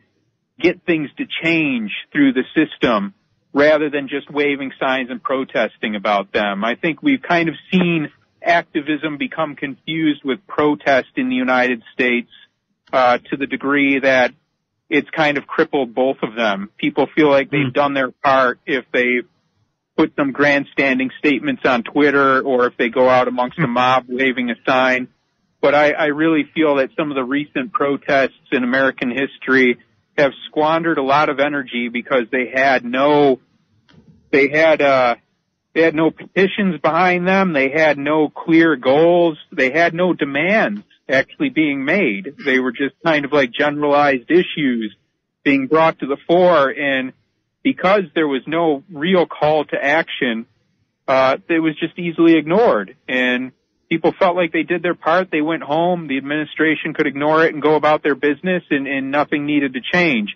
get things to change through the system rather than just waving signs and protesting about them. I think we've kind of seen activism become confused with protest in the United States to the degree that it's kind of crippled both of them. People feel like they've done their part if they put some grandstanding statements on Twitter or if they go out amongst the mob waving a sign. But I really feel that some of the recent protests in American history have squandered a lot of energy because they had no petitions behind them. They had no clear goals. They had no demands actually being made. They were just kind of like generalized issues being brought to the fore. And because there was no real call to action, it was just easily ignored. And people felt like they did their part. They went home. The administration could ignore it and go about their business, and nothing needed to change.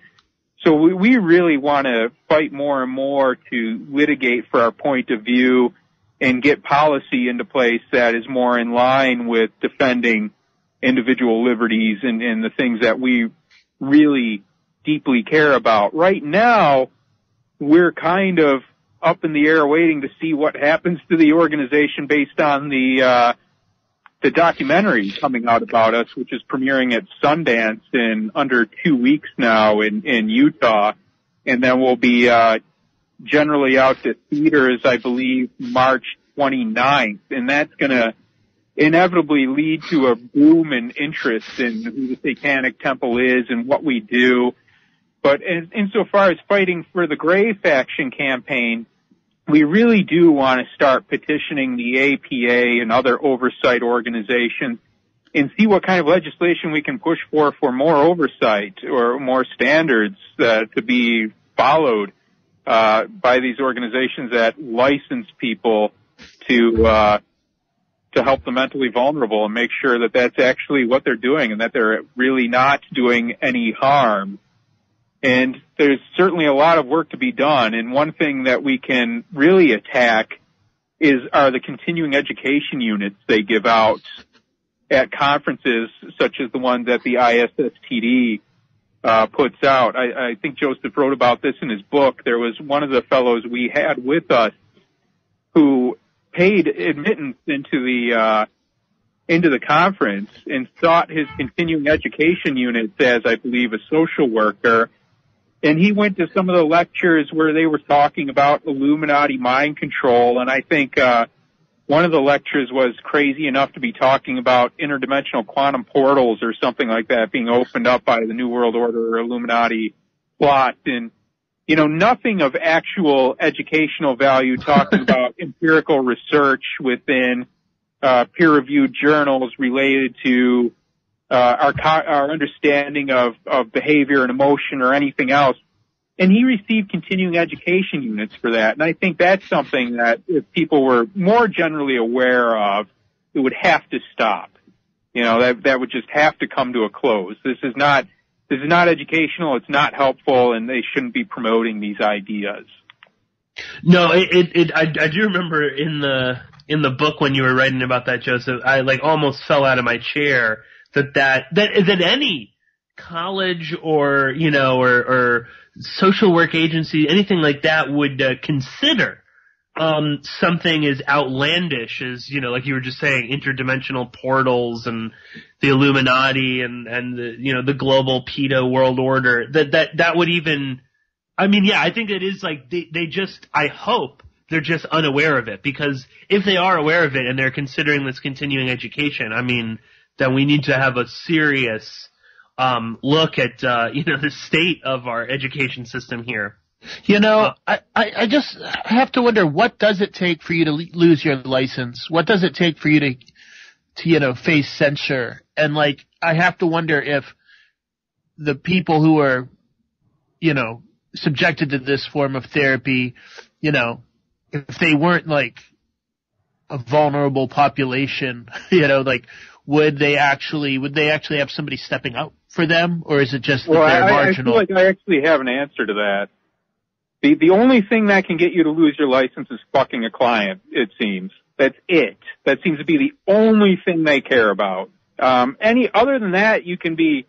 So we really want to fight more and more to litigate for our point of view and get policy into place that is more in line with defending individual liberties and the things that we really deeply care about. Right now, we're kind of up in the air waiting to see what happens to the organization based on the documentary coming out about us, which is premiering at Sundance in under 2 weeks now in Utah. And then we'll be generally out to theaters, I believe, March 29th. And that's going to inevitably lead to a boom in interest in who the Satanic Temple is and what we do. But insofar as fighting for the Grape Action campaign, we really do want to start petitioning the APA and other oversight organizations and see what kind of legislation we can push for more oversight or more standards to be followed by these organizations that license people to help the mentally vulnerable and make sure that that's actually what they're doing and that they're really not doing any harm. And there's certainly a lot of work to be done. And one thing that we can really attack are the continuing education units they give out at conferences such as the one that the ISSTD puts out. I think Joseph wrote about this in his book. There was one of the fellows we had with us who paid admittance into the conference and sought his continuing education units as, I believe, a social worker. And he went to some of the lectures where they were talking about Illuminati mind control. And I think one of the lectures was crazy enough to be talking about interdimensional quantum portals or something like that being opened up by the New World Order or Illuminati plot. And, you know, nothing of actual educational value, talking about empirical research within peer-reviewed journals related to our understanding of behavior and emotion or anything else. And he received continuing education units for that. And I think that's something that if people were more generally aware of, it would have to stop. You know, that would just have to come to a close. This is not educational, it's not helpful, and they shouldn't be promoting these ideas. No, I do remember in the book when you were writing about that, Joseph, I almost fell out of my chair that any college or social work agency, anything like that would consider something as outlandish as, like you were just saying, interdimensional portals and the Illuminati and the global pedo world order. That would even, I think it is they just, I hope they're just unaware of it. Because if they are aware of it and they're considering this continuing education, I mean, then we need to have a serious look at the state of our education system here. I just have to wonder, what does it take for you to lose your license? What does it take for you to face censure? And I have to wonder if the people who are, subjected to this form of therapy, if they weren't a vulnerable population, would they actually have somebody stepping up for them, or is it just that they're marginal? I feel like I actually have an answer to that. The only thing that can get you to lose your license is fucking a client, it seems. That's it. That seems to be the only thing they care about. Any other than that, you can be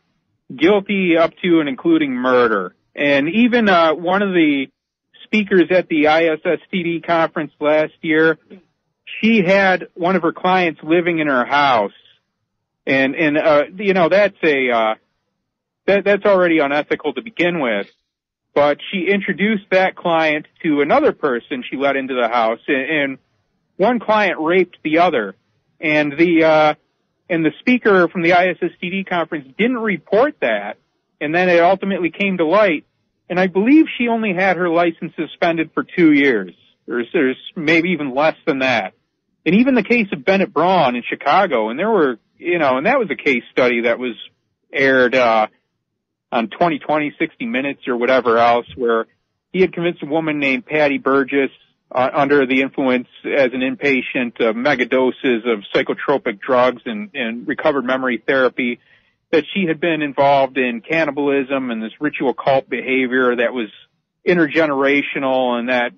guilty up to and including murder. And even one of the speakers at the ISSTD conference last year, she had one of her clients living in her house. And that's that's already unethical to begin with. But she introduced that client to another person she let into the house, and one client raped the other. And the speaker from the ISSTD conference didn't report that, and then it ultimately came to light. And I believe she only had her license suspended for 2 years. There's maybe even less than that. And even the case of Bennett Braun in Chicago, and there were, and that was a case study that was aired on 2020, 60 Minutes or whatever else, where he had convinced a woman named Patty Burgess under the influence as an inpatient of mega doses of psychotropic drugs and recovered memory therapy that she had been involved in cannibalism and this ritual cult behavior that was intergenerational, and that,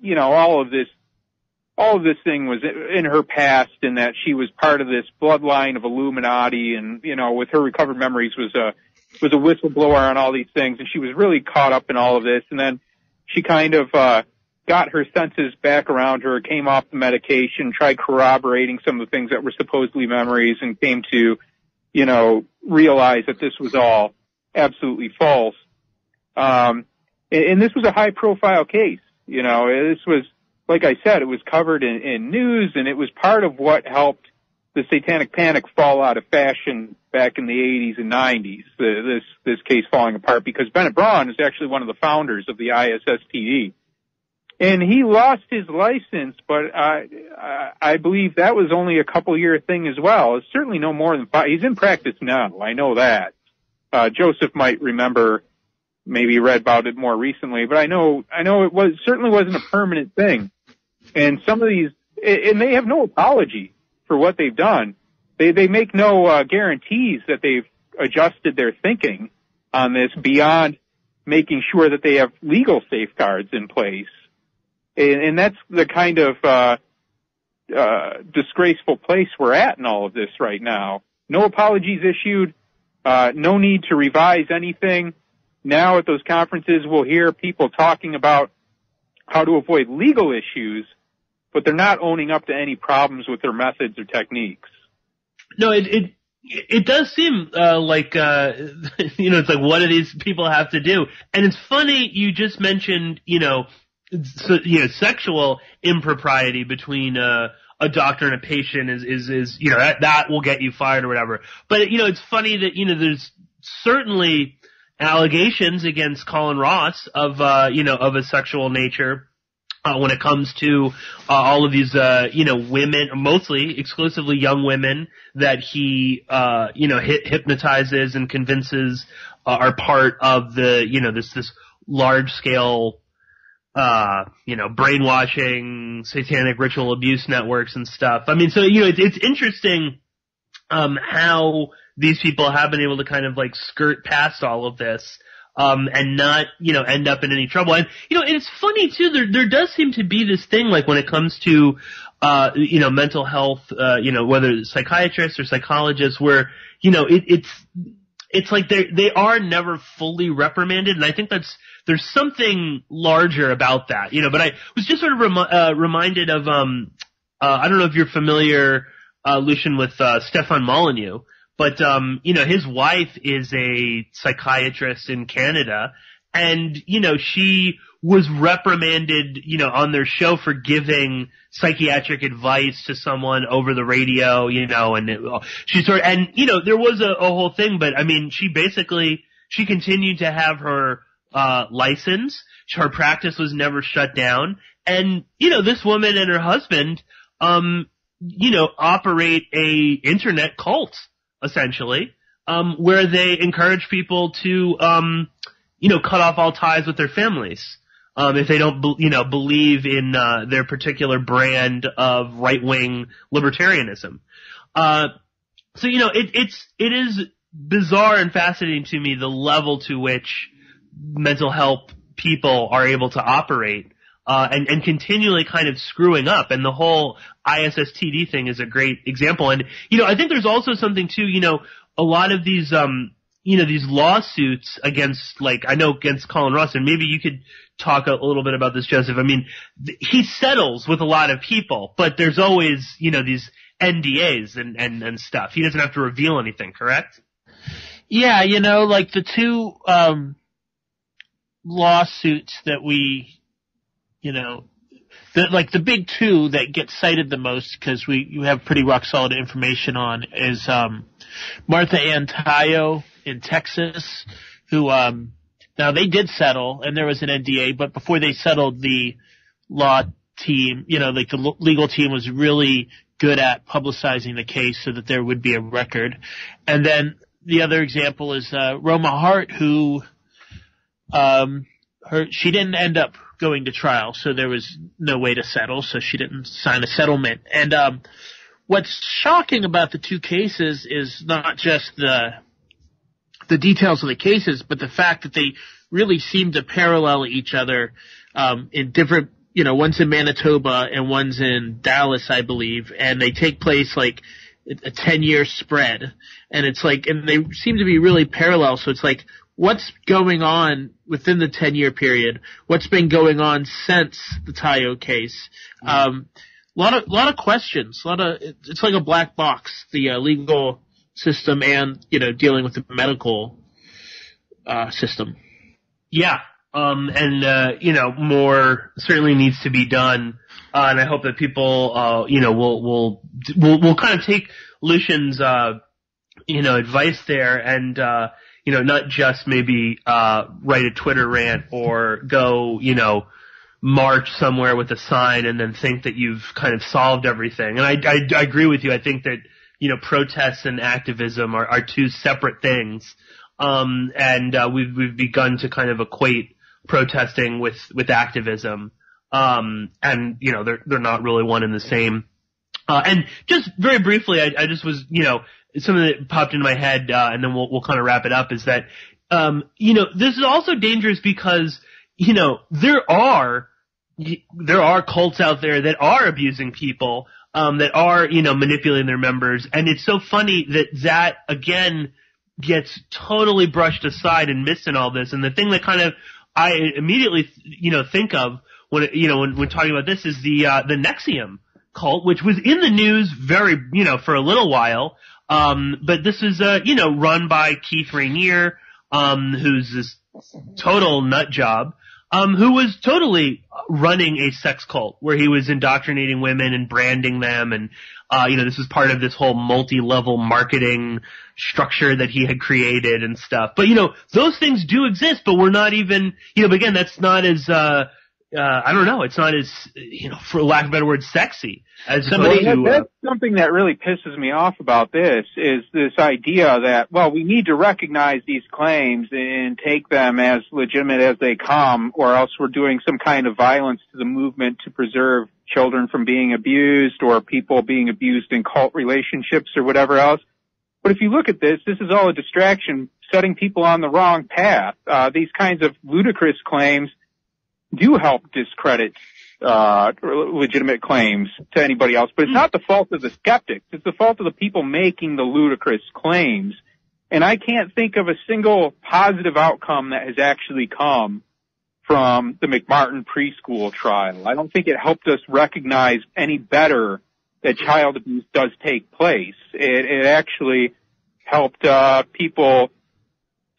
all of this thing was in her past, and that she was part of this bloodline of Illuminati, and, with her recovered memories was a whistleblower on all these things, and she was really caught up in all of this. And then she kind of got her senses back around her, came off the medication, tried corroborating some of the things that were supposedly memories, and came to, realize that this was all absolutely false. And this was a high-profile case. This was, like I said, it was covered in news, and it was part of what helped the Satanic Panic fall out of fashion back in the 80s and 90s, this case falling apart, because Bennett Braun is actually one of the founders of the ISSTD. And he lost his license, but I believe that was only a couple-year thing as well. It's certainly no more than 5. He's in practice now, I know that. Joseph might remember, maybe read about it more recently, but I know it certainly wasn't a permanent thing. And some of these, and they have no apology for what they've done. They make no guarantees that they've adjusted their thinking on this beyond making sure that they have legal safeguards in place. And that's the kind of disgraceful place we're at in all of this right now. No apologies issued, no need to revise anything. Now at those conferences we'll hear people talking about how to avoid legal issues, but they're not owning up to any problems with their methods or techniques. No, it does seem like it's like, what do these people have to do? And it's funny you just mentioned sexual impropriety between a doctor and a patient is that will get you fired or whatever. But it's funny that there's certainly allegations against Colin Ross of a sexual nature. When it comes to all of these women, mostly exclusively young women that he hypnotizes and convinces are part of the this large scale brainwashing, satanic ritual abuse networks and stuff. I mean, so it's interesting how these people have been able to kind of skirt past all of this. And not, end up in any trouble. And, it's funny too, there does seem to be this thing, when it comes to, mental health, whether it's psychiatrists or psychologists, where, it's like they are never fully reprimanded. And I think there's something larger about that, but I was just sort of reminded of, I don't know if you're familiar, Lucien, with, Stefan Molyneux. But, his wife is a psychiatrist in Canada, and, you know, she was reprimanded, you know, on their show for giving psychiatric advice to someone over the radio, you know, and she sort of, and, you know, there was a whole thing, but I mean, she continued to have her, license. Her practice was never shut down. And, you know, this woman and her husband, you know, operate a internet cult, essentially, where they encourage people to, you know, cut off all ties with their families. If they don't, you know, believe in, their particular brand of right-wing libertarianism. So, you know, it is bizarre and fascinating to me the level to which mental health people are able to operate, and continually kind of screwing up. And the whole ISSTD thing is a great example. And, you know, I think there's also something too, you know, a lot of these, you know, these lawsuits against, like, I know against Colin Ross, and maybe you could talk a little bit about this, Joseph. I mean, he settles with a lot of people, but there's always, you know, these NDAs and stuff. He doesn't have to reveal anything, correct? Yeah, you know, like the two, lawsuits that we, you know, like the big two that get cited the most because you have pretty rock solid information on is Martha Ann Tayo in Texas, who now they did settle and there was an NDA, but before they settled, the law team, you know, like the legal team was really good at publicizing the case so that there would be a record. And then the other example is Roma Hart, who she didn't end up going to trial, so there was no way to settle, so she didn't sign a settlement. And what's shocking about the two cases is not just the details of the cases, but the fact that they really seem to parallel each other in different, you know, one's in Manitoba and one's in Dallas, I believe, and they take place like a 10-year spread. And it's like, and they seem to be really parallel, so it's like, what's going on within the 10-year period? What's been going on since the Tayo case? Lot of questions. It's like a black box, the legal system and, you know, dealing with the medical system. Yeah. And you know, more certainly needs to be done. And I hope that people, you know, will kind of take Lucian's, you know, advice there and, you know, not just maybe, write a Twitter rant or go, you know, march somewhere with a sign and then think that you've kind of solved everything. And I agree with you. I think that, you know, protests and activism are two separate things. And we've begun to kind of equate protesting with activism. And, you know, they're not really one and the same. And just very briefly, I just was, you know, something that popped into my head, and then we'll kind of wrap it up, is that, you know, this is also dangerous because, you know, there are cults out there that are abusing people, that are, you know, manipulating their members. And it's so funny that again gets totally brushed aside and missed in all this. And the thing that kind of I immediately, you know, think of when, you know, when talking about this is the NXIVM cult, which was in the news very, you know, for a little while. But this is, you know, run by Keith Rainier, who's this total nut job, who was totally running a sex cult where he was indoctrinating women and branding them. And, you know, this is part of this whole multi-level marketing structure that he had created and stuff. But, you know, those things do exist, but we're not even, you know, but again, that's not as, I don't know, it's not as, you know, for lack of a better word, sexy as somebody who. That's something that really pisses me off about this is this idea that, well, we need to recognize these claims and take them as legitimate as they come, or else we're doing some kind of violence to the movement to preserve children from being abused or people being abused in cult relationships or whatever else. But if you look at this is all a distraction, setting people on the wrong path. These kinds of ludicrous claims do help discredit legitimate claims to anybody else. But it's not the fault of the skeptics. It's the fault of the people making the ludicrous claims. And I can't think of a single positive outcome that has actually come from the McMartin preschool trial. I don't think it helped us recognize any better that child abuse does take place. It actually helped people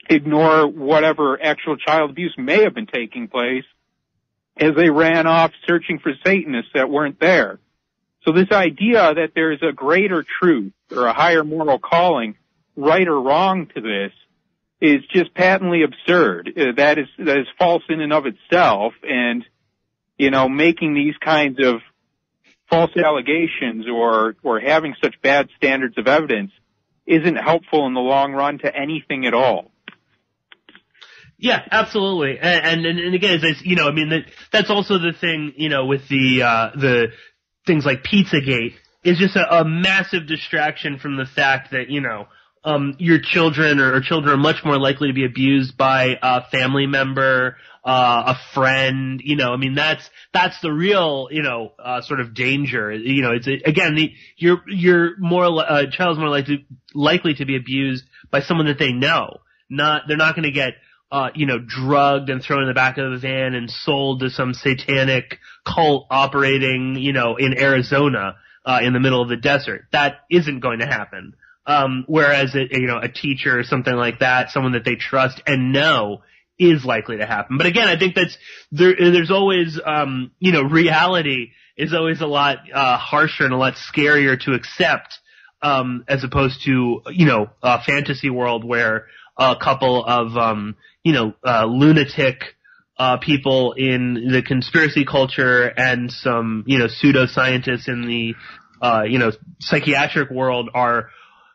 ignore whatever actual child abuse may have been taking place as they ran off searching for Satanists that weren't there. So this idea that there's a greater truth or a higher moral calling, right or wrong to this, is just patently absurd. That is false in and of itself, and, you know, making these kinds of false allegations or having such bad standards of evidence isn't helpful in the long run to anything at all. Yeah, absolutely. And again, as you know, I mean, that's also the thing, you know, with the things like Pizzagate is just a massive distraction from the fact that, you know, your children or children are much more likely to be abused by a family member, a friend, you know, I mean, that's the real, you know, sort of danger. You know, it's, again, you're more, child's more likely to be abused by someone that they know. They're not going to get, you know, drugged and thrown in the back of a van and sold to some satanic cult operating, you know, in Arizona, in the middle of the desert. That isn't going to happen. Whereas, you know, a teacher or something like that, someone that they trust and know is likely to happen. But again, I think there's always, you know, reality is always a lot, harsher and a lot scarier to accept, as opposed to, you know, a fantasy world where a couple of, you know, lunatic, people in the conspiracy culture and some, you know, pseudoscientists in the, you know, psychiatric world are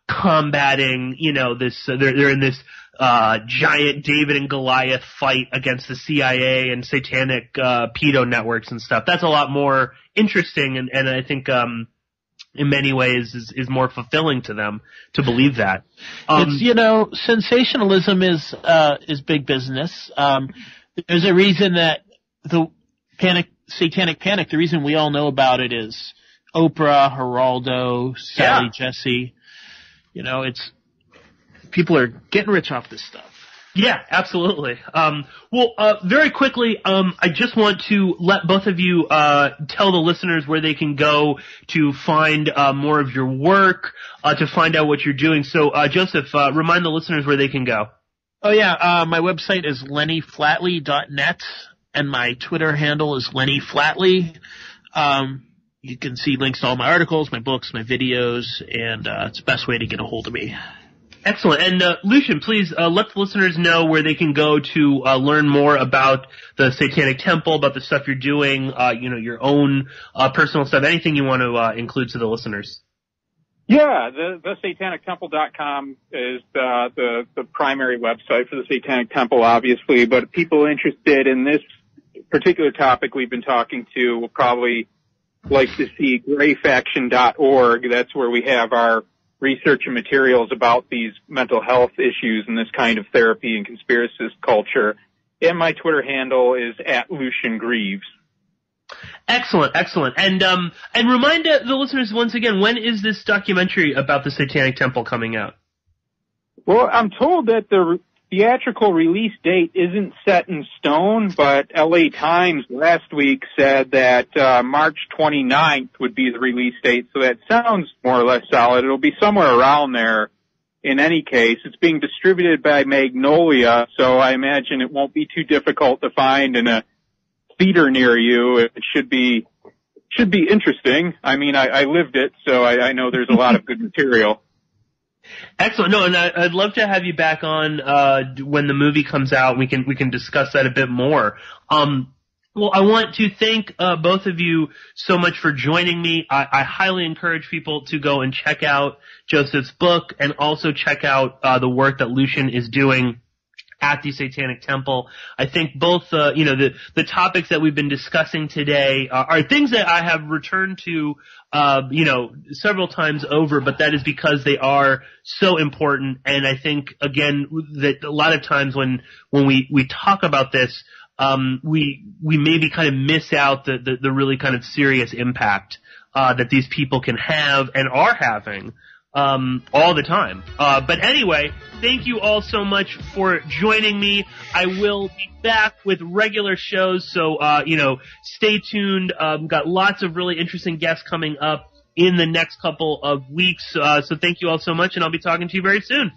combating, you know, this, they're in this, giant David and Goliath fight against the CIA and satanic, pedo networks and stuff. That's a lot more interesting and I think, in many ways is more fulfilling to them to believe that. It's, you know, sensationalism is big business. There's a reason that the satanic panic, the reason we all know about it is Oprah, Geraldo, Sally Jesse. You know, it's, people are getting rich off this stuff. Yeah, absolutely. Well, very quickly, I just want to let both of you, tell the listeners where they can go to find, more of your work, to find out what you're doing. So, Joseph, remind the listeners where they can go. Oh yeah, my website is lennyflatley.net and my Twitter handle is lennyflatley. You can see links to all my articles, my books, my videos, and, it's the best way to get a hold of me. Excellent. And, Lucien, please, let the listeners know where they can go to, learn more about the Satanic Temple, about the stuff you're doing, you know, your own, personal stuff, anything you want to, include to the listeners. Yeah, the satanictemple.com is the primary website for the Satanic Temple, obviously, but people interested in this particular topic we've been talking to will probably like to see grayfaction.org. That's where we have our research and materials about these mental health issues and this kind of therapy and conspiracist culture. And my Twitter handle is @Lucien Greaves. Excellent, excellent. And remind the listeners once again, when is this documentary about the Satanic Temple coming out? Well, I'm told that the theatrical release date isn't set in stone, but LA Times last week said that March 29th would be the release date, so that sounds more or less solid. It'll be somewhere around there in any case. It's being distributed by Magnolia, so I imagine it won't be too difficult to find in a theater near you. It should be interesting. I mean, I lived it, so I know there's a lot of good material. Excellent. No, and I'd love to have you back on when the movie comes out. We can discuss that a bit more. Well, I want to thank both of you so much for joining me. I highly encourage people to go and check out Joseph's book and also check out the work that Lucien is doing at the Satanic Temple. I think both, you know, the topics that we've been discussing today are things that I have returned to, you know, several times over, but that is because they are so important. And I think, again, that a lot of times when we talk about this, we maybe kind of miss out the really kind of serious impact, that these people can have and are having all the time. But anyway, thank you all so much for joining me. I will be back with regular shows, so, you know, stay tuned. Got lots of really interesting guests coming up in the next couple of weeks. So thank you all so much, and I'll be talking to you very soon.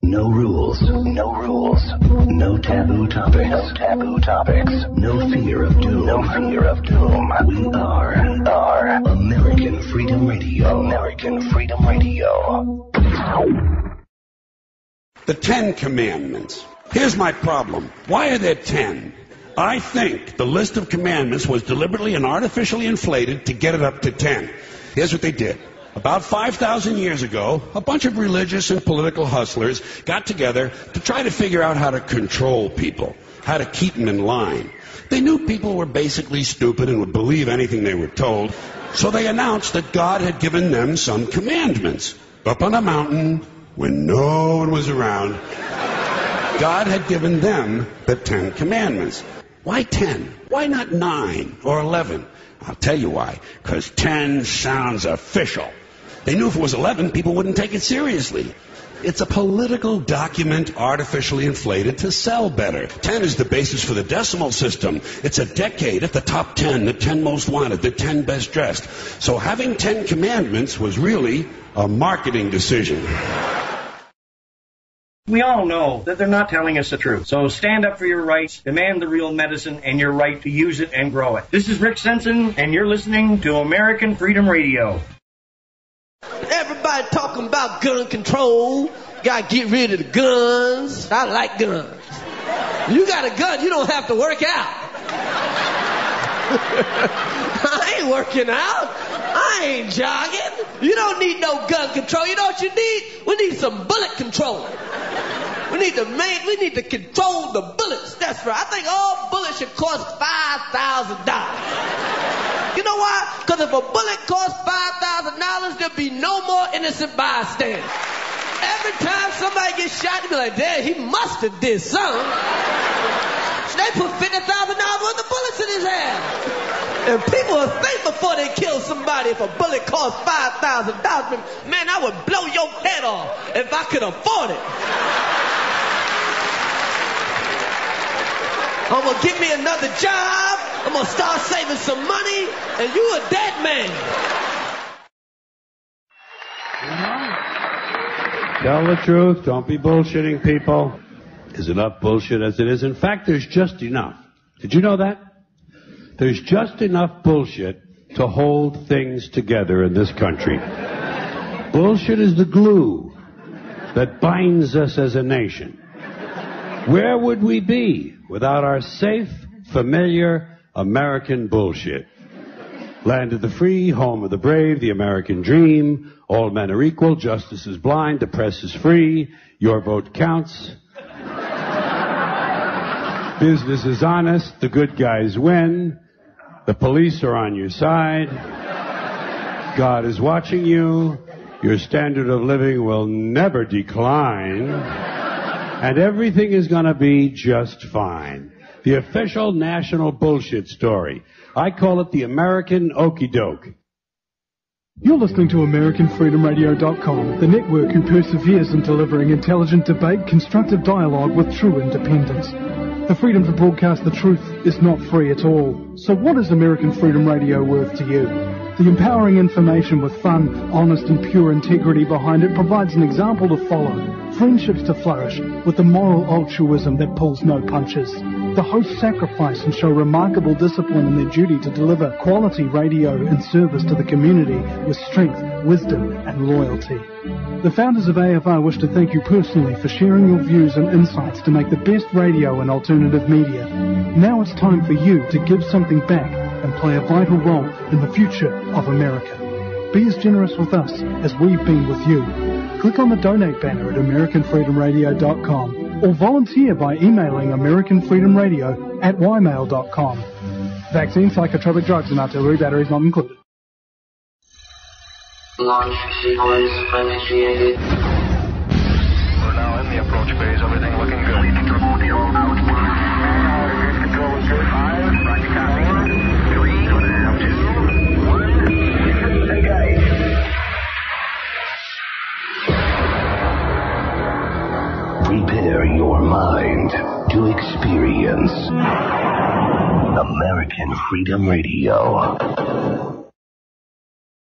No rules. No rules. No taboo topics. No taboo topics. No fear of doom. No fear of doom. We are American Freedom Radio. American Freedom Radio. The 10 Commandments. Here's my problem. Why are there 10? I think the list of commandments was deliberately and artificially inflated to get it up to 10. Here's what they did. About 5,000 years ago, a bunch of religious and political hustlers got together to try to figure out how to control people, how to keep them in line. They knew people were basically stupid and would believe anything they were told, so they announced that God had given them some commandments. Up on a mountain, when no one was around, God had given them the 10 Commandments. Why 10? Why not 9 or 11? I'll tell you why. Because 10 sounds official. They knew if it was 11, people wouldn't take it seriously. It's a political document artificially inflated to sell better. 10 is the basis for the decimal system. It's a decade at the top 10, the 10 most wanted, the 10 best dressed. So having 10 commandments was really a marketing decision. We all know that they're not telling us the truth. So stand up for your rights, demand the real medicine, and your right to use it and grow it. This is Rick Sensen, and you're listening to American Freedom Radio. Everybody talking about gun control. Gotta get rid of the guns. I like guns. You got a gun, you don't have to work out. I ain't working out. I ain't jogging. You don't need no gun control. You know what you need? We need some bullet control. We need to control the bullets. That's right. I think all bullets should cost $5,000. You know why? Because if a bullet costs $5,000, there'll be no more innocent bystanders. Every time somebody gets shot, they'll be like, "Damn, he must have did something." So they put $50,000 worth of bullets in his head. And people will think before they kill somebody. If a bullet costs $5,000, man, I would blow your head off if I could afford it. I'm going to get me another job. I'm going to start saving some money. And you a dead man. Tell the truth. Don't be bullshitting people. There's enough bullshit as it is. In fact, there's just enough. Did you know that? There's just enough bullshit to hold things together in this country. Bullshit is the glue that binds us as a nation. Where would we be without our safe, familiar American bullshit? Land of the free, home of the brave, the American dream. All men are equal, justice is blind, the press is free, your vote counts. Business is honest, the good guys win. The police are on your side. God is watching you. Your standard of living will never decline. And everything is going to be just fine. The official national bullshit story. I call it the American okey doke. You're listening to AmericanFreedomRadio.com, the network who perseveres in delivering intelligent debate, constructive dialogue with true independence. The freedom to broadcast the truth is not free at all. So what is American Freedom Radio worth to you? The empowering information with fun, honest and pure integrity behind it provides an example to follow. Friendships to flourish with the moral altruism that pulls no punches. The hosts sacrifice and show remarkable discipline in their duty to deliver quality radio in service to the community with strength, wisdom and loyalty. The founders of AFR wish to thank you personally for sharing your views and insights to make the best radio and alternative media. Now it's time for you to give something back and play a vital role in the future of America. Be as generous with us as we've been with you. Click on the donate banner at AmericanFreedomRadio.com or volunteer by emailing AmericanFreedomRadio@ymail.com. Vaccine, psychotropic drugs and artillery batteries not included. Launch sequence initiated. We're now in the approach phase. Everything looking good. Control the all out. Control is good. 5. Roger, copy. 3. 2. 1. Engage. Prepare your mind to experience American Freedom Radio.